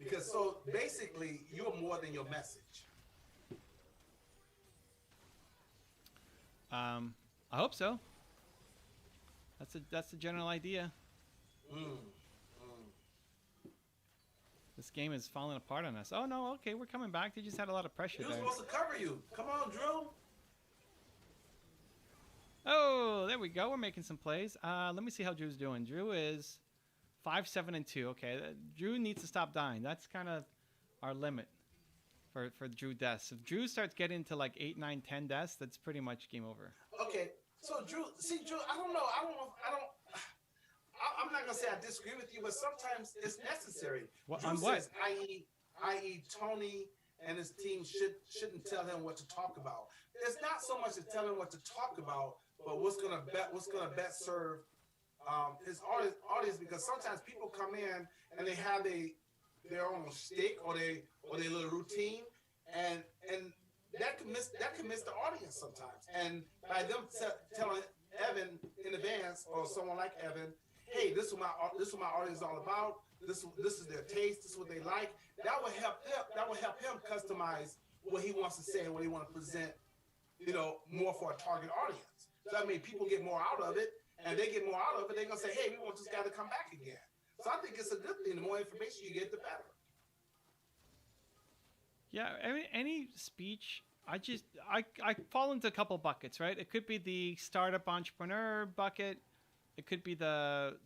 Because so basically, you're more than your message. I hope so. That's the general idea. This game is falling apart on us. Oh no, okay, we're coming back. They just had a lot of pressure Drew's there. supposed to cover you. Come on, Drew. Oh, there we go. We're making some plays. Let me see how Drew's doing. Drew is 5-7-2. Okay, Drew needs to stop dying. That's kind of our limit for Drew deaths. If Drew starts getting to like 8, 9, 10 deaths, that's pretty much game over. Okay, so Drew, I don't know. I'm not gonna say I disagree with you, but sometimes it's necessary. What, Drew on what? Says, i.e., Tony and his team shouldn't tell him what to talk about. It's not so much to tell him what to talk about, but what's gonna best serve his audience, because sometimes people come in and they have their own shtick or their little routine, and that can miss the audience sometimes. And by them telling Evan in advance, or someone like Evan, hey, this is what my audience is all about. This is their taste. This is what they like. That will help him customize what he wants to say and what he wants to present. More for a target audience. So I mean, people get more out of it, and they get more out of it. They're gonna say, hey, we want this guy to come back again. So I think it's a good thing. The more information you get, the better. Yeah, any speech, I fall into a couple buckets, right? It could be the startup entrepreneur bucket. It could be the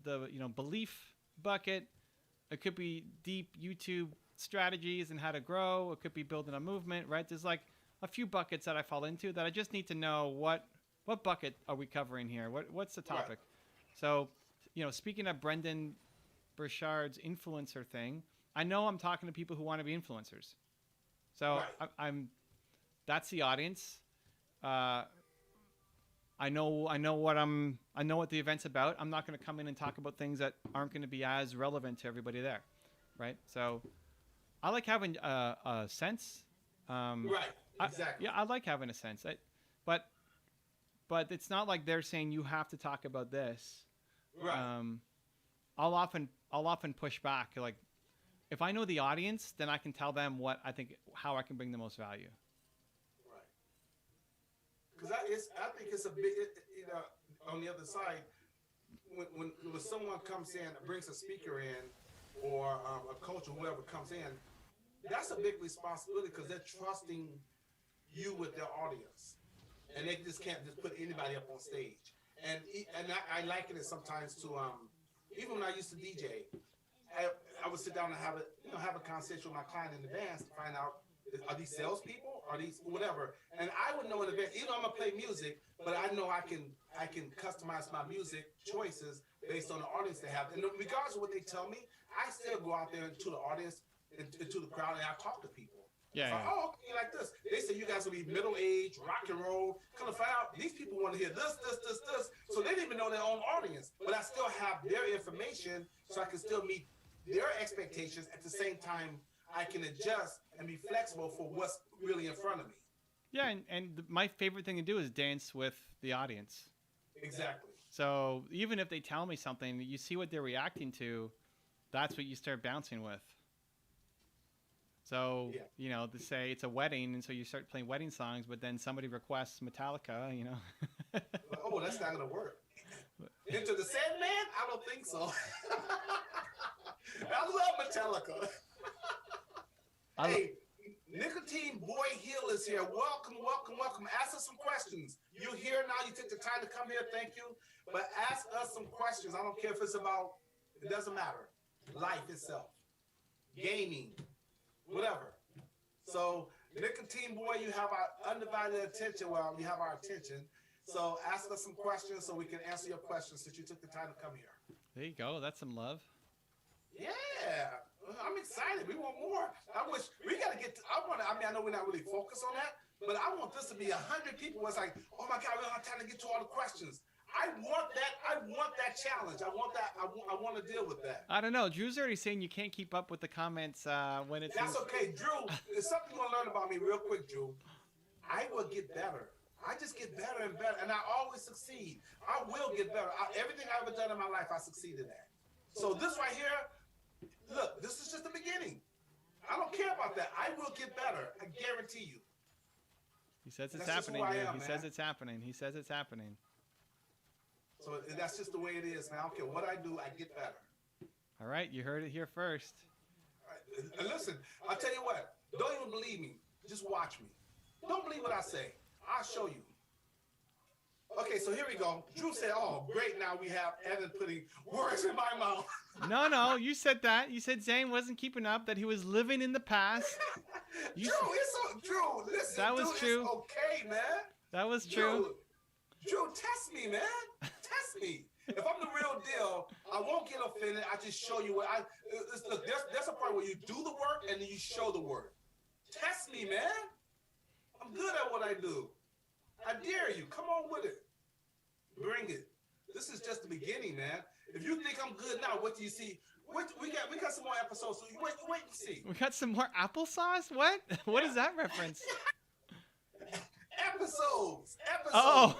belief bucket. It could be deep YouTube strategies and how to grow. It could be building a movement, right? There's like a few buckets that I fall into that I just need to know what bucket are we covering here? What's the topic? Right. So, speaking of Brendan Burchard's influencer thing, I know I'm talking to people who want to be influencers. So Right. I'm that's the audience. I know what the event's about. I'm not going to come in and talk about things that aren't going to be as relevant to everybody there, right? So I like having a sense. Right. Exactly. I like having a sense. But it's not like they're saying you have to talk about this. Right. I'll often push back. Like, if I know the audience, then I can tell them how I can bring the most value. Right. Because I think it's a big, on the other side, when someone comes in, brings a speaker in, or a coach or whoever comes in, that's a big responsibility because they're trusting you with their audience, and they just can't just put anybody up on stage. And I liken it sometimes to even when I used to DJ. I would sit down and have a conversation with my client in advance to find out, are these salespeople? Are these whatever? And I would know in advance. I'm gonna play music, but I know I can customize my music choices based on the audience they have. And regardless of what they tell me, I still go out there into the audience, into the crowd, and I talk to people. Yeah. So, oh, okay, like this. They say you guys will be middle-aged, rock and roll. Come to find out, these people want to hear this. So they didn't even know their own audience. But I still have their information, so I can still meet their expectations. At the same time, I can adjust and be flexible for what's really in front of me. Yeah, and my favorite thing to do is dance with the audience. Exactly. So even if they tell me something, you see what they're reacting to, that's what you start bouncing with. So, to say it's a wedding, and so you start playing wedding songs, but then somebody requests Metallica, Oh, that's not going to work. Into the Sandman? I don't think so. I love Metallica. Hey, Nicotine Boy Hill is here. Welcome. Ask us some questions. You're here now. You took the time to come here. Thank you. But ask us some questions. I don't care if it's about, it doesn't matter. Life itself. Gaming. Whatever. So, Nicotine Boy, you have our undivided attention. Well, you have our attention. So, ask us some questions so we can answer your questions since you took the time to come here. There you go. That's some love. Yeah. I'm excited. We want more. I wish we got to get to, I know we're not really focused on that, but I want this to be 100 people. It's like, oh my God, we don't have time to get to all the questions. I want that challenge. I want that. I want to deal with that. I don't know. Drew's already saying you can't keep up with the comments when it's. That's okay, Drew. There's something you want to learn about me real quick, Drew. I will get better. I just get better and better, and I always succeed. I will get better. Everything I've ever done in my life, I succeeded at. So this right here, look, this is just the beginning. I don't care about that. I will get better. I guarantee you. He says it's happening, dude. He says it's happening. He says it's happening. So that's just the way it is, man. I don't care what I do, I get better. All right, you heard it here first. And listen, I'll tell you what. Don't even believe me. Just watch me. Don't believe what I say. I'll show you. Okay, so here we go. Drew said, oh, great, now we have Evan putting words in my mouth. No, you said that. You said Zane wasn't keeping up, that he was living in the past. Drew, listen, that was true. It's okay, man. That was true. Drew, test me, man. Test me. If I'm the real deal, I won't get offended. I just show you what look, there's a part where you do the work and then you show the work. Test me, man. I'm good at what I do. I dare you. Come on with it. Bring it. This is just the beginning, man. If you think I'm good now, what do you see? We got some more episodes, so wait and see. We got some more applesauce? What? What is that reference? Episodes. Oh.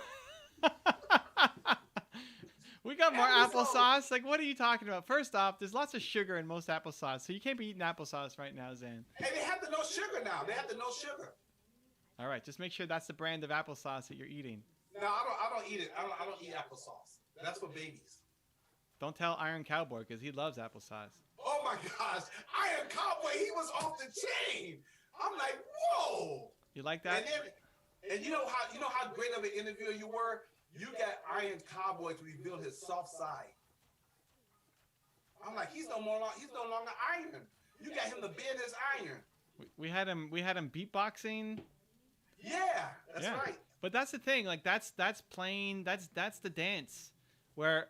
We got more applesauce? Like, what are you talking about? First off, there's lots of sugar in most applesauce, so you can't be eating applesauce right now, Zan. Hey, they have the no sugar now. They have the no sugar. All right, just make sure that's the brand of applesauce that you're eating. No, I don't eat it. I don't eat applesauce. That's for babies. Don't tell Iron Cowboy because he loves applesauce. Oh my gosh, Iron Cowboy, he was off the chain. I'm like, whoa. You like And that? then, and you know how great of an interviewer you were. You got Iron Cowboy to reveal his soft side. I'm like, he's no longer iron. You got him to bend his iron. We had him beatboxing. Yeah, that's right. But that's the thing. Like that's playing. That's the dance, where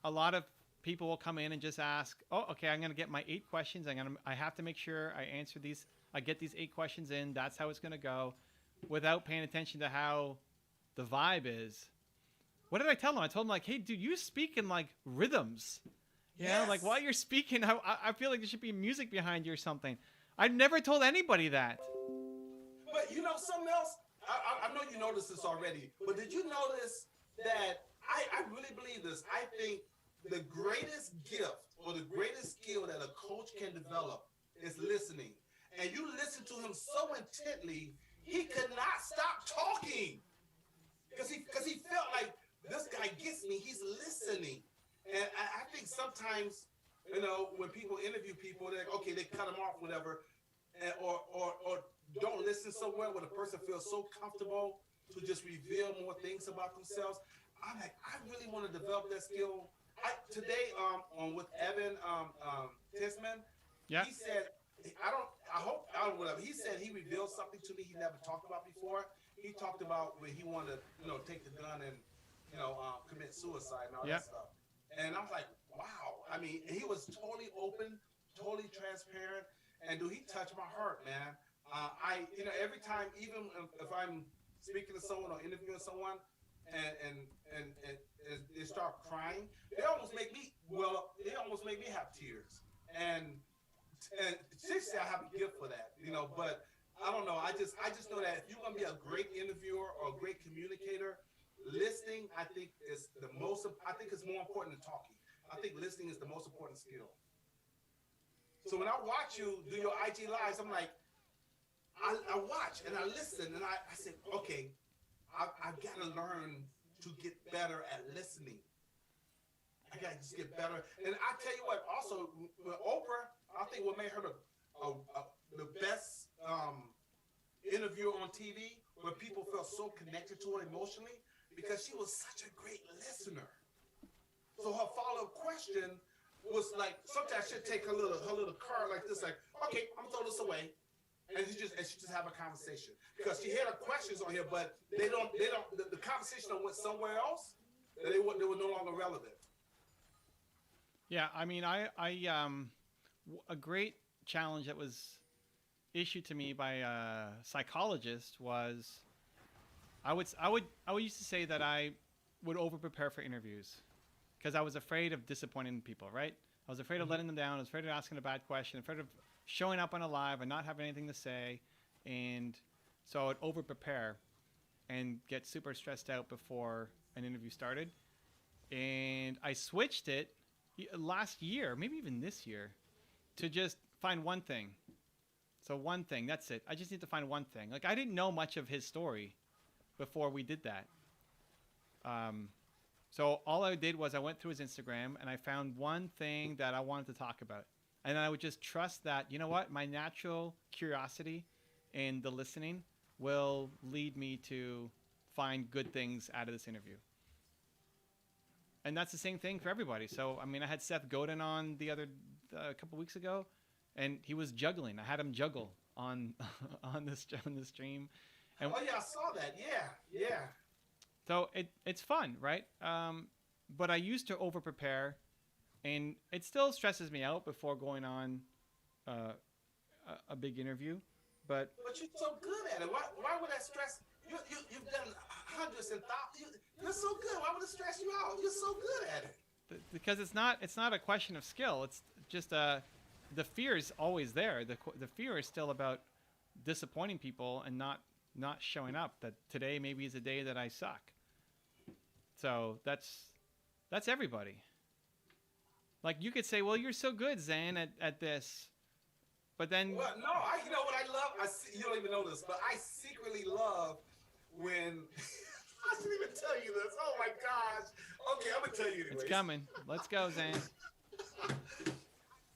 a lot of people will come in and just ask, "Oh, okay, I'm gonna get my 8 questions. I have to make sure I answer these. I get these 8 questions in. That's how it's gonna go," without paying attention to how the vibe is. What did I tell them? I told them like, "Hey, dude, you speak in like rhythms. Yeah, like while you're speaking, I feel like there should be music behind you or something." I've never told anybody that. But you know something else? I know you noticed this already, but did you notice that I really believe this? I think the greatest gift or the greatest skill that a coach can develop is listening. And you listen to him so intently, he could not stop talking. Because he felt like this guy gets me, he's listening. And I think sometimes, you know, when people interview people, they're like, okay, they cut them off, whatever, and, or don't listen so well where the person feels so comfortable to just reveal more things about themselves. I'm like, I really want to develop that skill. Today, on with Evan Tisman, he said, he said he revealed something to me he never talked about before. He talked about when he wanted to, you know, take the gun and, you know, commit suicide and all that stuff. And I was like, wow. I mean, he was totally open, totally transparent, and dude, he touched my heart, man. You know, every time, even if I'm speaking to someone or interviewing someone, and they start crying, they almost make me have tears. And seriously, I have a gift for that, you know. But I don't know. I just know that if you're gonna be a great interviewer or a great communicator, listening, I think it's more important than talking. I think listening is the most important skill. So when I watch you do your IG lives, I'm like, I watch and I listen and I say, okay, I've got to learn to get better at listening. I got to just get better. And I tell you what, also with Oprah, I think what made her the best interviewer on TV, where people felt so connected to her emotionally, because she was such a great listener. So her follow-up question was like, sometimes she'd take her little card like this, like, okay, I'm gonna throw this away. And she just have a conversation. Because she had her questions on here, but the conversation went somewhere else, that they were no longer relevant. Yeah, I mean, a great challenge that was issued to me by a psychologist was, I would used to say that I would over prepare for interviews because I was afraid of disappointing people, right? I was afraid of letting them down. I was afraid of asking a bad question, afraid of showing up on a live and not having anything to say. And so I would over prepare and get super stressed out before an interview started. And I switched it last year, maybe even this year, to just find one thing. So one thing, that's it. I just need to find one thing. Like, I didn't know much of his story before we did that. So all I did was I went through his Instagram and I found one thing that I wanted to talk about. And I would just trust that, you know what, my natural curiosity and the listening will lead me to find good things out of this interview. And that's the same thing for everybody. So, I mean, I had Seth Godin on a couple weeks ago, and he was juggling. I had him juggle on this stream. And, oh yeah, I saw that. Yeah. So it's fun, right? But I used to over prepare, and it still stresses me out before going on a big interview. But you're so good at it. Why would that stress? You've done hundreds and thousands. You're so good. Why would it stress you out? You're so good at it. Because it's not a question of skill. It's just the fear is always there. The fear is still about disappointing people and not showing up. That today maybe is a day that I suck. So that's everybody. Like, you could say, well, you're so good, Zane, at this. But then... Well, no, you know what I love? You don't even know this, but I secretly love when... I shouldn't even tell you this. Oh, my gosh. Okay, I'm going to tell you anyways. It's coming. Let's go, Zane.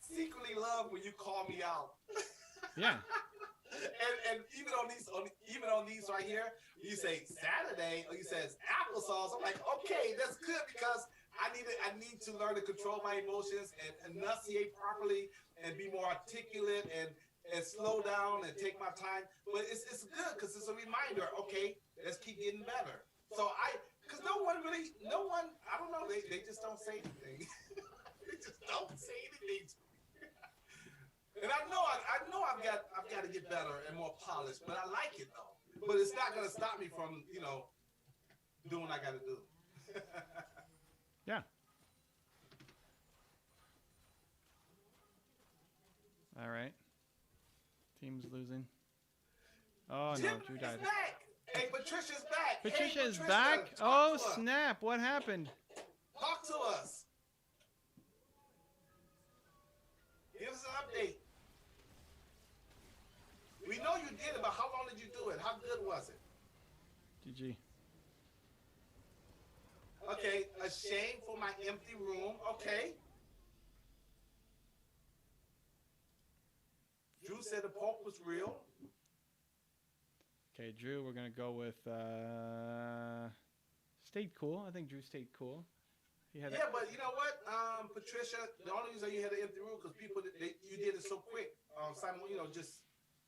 Secretly love when you call me out. Yeah. And even on these right here, you say Saturday or you says applesauce. I'm like, okay, that's good because I need to learn to control my emotions and enunciate properly and be more articulate and slow down and take my time. But it's good because it's a reminder. Okay, let's keep getting better. So because no one, I don't know, they just don't say anything. They just don't say anything. And I know I've got to get better and more polished, but I like it though. But it's not gonna stop me from doing what I got to do. Yeah. All right. Team's losing. Oh no, Jim Drew is died. back. Hey, Patricia's back. Patricia Hey, is back. talk Oh to us. snap! What happened? Talk to us. Give us an update. We know you did it, but how long did you do it? How good was it? GG. Okay, a shame for my empty room. Okay. Drew said the Pope was real. Okay, Drew, we're gonna go with stayed cool. I think Drew stayed cool. He had Yeah, but you know what, Patricia, the only reason you had an empty room because you did it so quick. Simon, just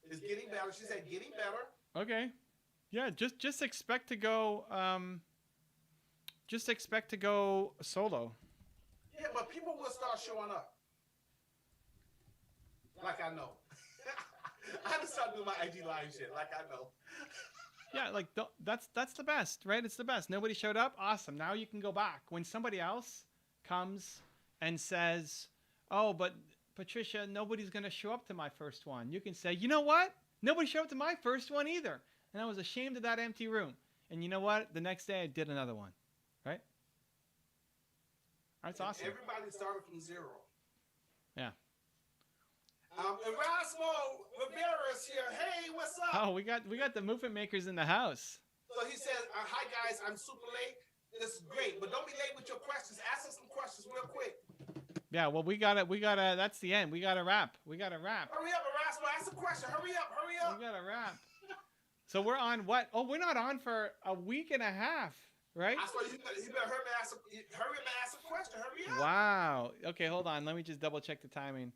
it's getting better. She said getting better. Okay. Yeah, just expect to go solo. Yeah, but people will start showing up. Like I know. I had to start doing my IG live shit. Like I know. Yeah, like that's the best, right? It's the best. Nobody showed up. Awesome. Now you can go back. When somebody else comes and says, "Oh, but Patricia, nobody's going to show up to my first one." You can say, "You know what? Nobody showed up to my first one either." And I was ashamed of that empty room. And you know what? The next day I did another one. Right? That's awesome. Everybody started from zero. Yeah. Erasmo Rivera's here. Hey, what's up? Oh, we got the movement makers in the house. So he says, hi guys, I'm super late. This is great, but don't be late with your questions. Ask us some questions real quick. Yeah, well, we gotta. That's the end. We gotta wrap. Hurry up, Erasmo. Ask a question. Hurry up. We gotta wrap. So we're on what? Oh, we're not on for a week and a half, right? I saw you better hurry up and ask a question. Hurry up. Wow. Okay, hold on. Let me just double check the timing.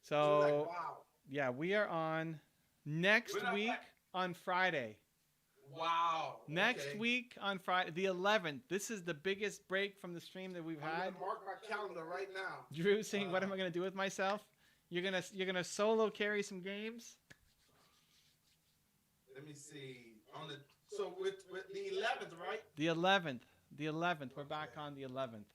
Like, So wow. yeah, we are on next week on Friday. Wow. Next Okay. week on Friday, the 11th. This is the biggest break from the stream that we've I'm had. gonna mark my calendar right now. Drew saying, "What am I gonna do with myself?" You're gonna solo carry some games. Let me see. So with the 11th, right? The 11th. We're back on the 11th.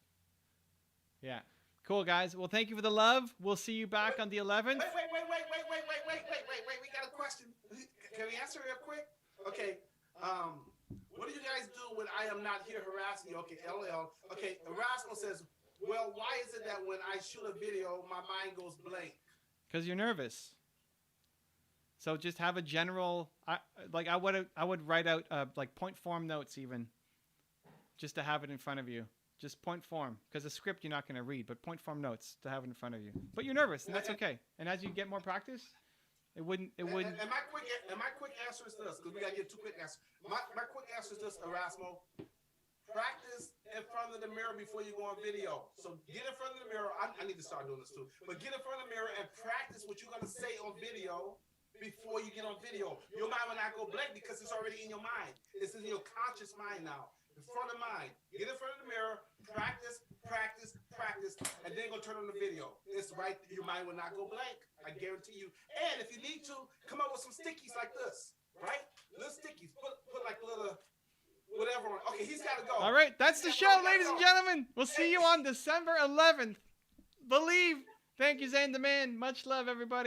Yeah. Cool, guys. Well, thank you for the love. We'll see you back on the 11th. Wait. We got a question. Can we answer real quick? Okay. What do you guys do when I am not here harassing you? Okay, LL. Okay, Erasmus says, well, why is it that when I shoot a video, my mind goes blank? Because you're nervous. So just have a general. I would write out like point form notes even, just to have it in front of you. Just point form, because the script you're not going to read, but point form notes to have it in front of you. But you're nervous, and that's okay. And as you get more practice, it wouldn't. And my quick answer is this, because we got to get two quick answers. My quick answer is this, Erasmo. Practice in front of the mirror before you go on video. So get in front of the mirror. I need to start doing this too. But get in front of the mirror and practice what you're going to say on video before you get on video. Your mind will not go blank because it's already in your mind. It's in your conscious mind now. In front of mind. Get in front of the mirror, practice, and then go turn on the video. It's right, your mind will not go blank. I guarantee you. And if you need to, come up with some stickies like this, right? Little stickies. Put like little whatever on. Okay, he's got to go. All right, that's the show, ladies and gentlemen. We'll see you on December 11th. Believe. Thank you, Zane the Man. Much love, everybody.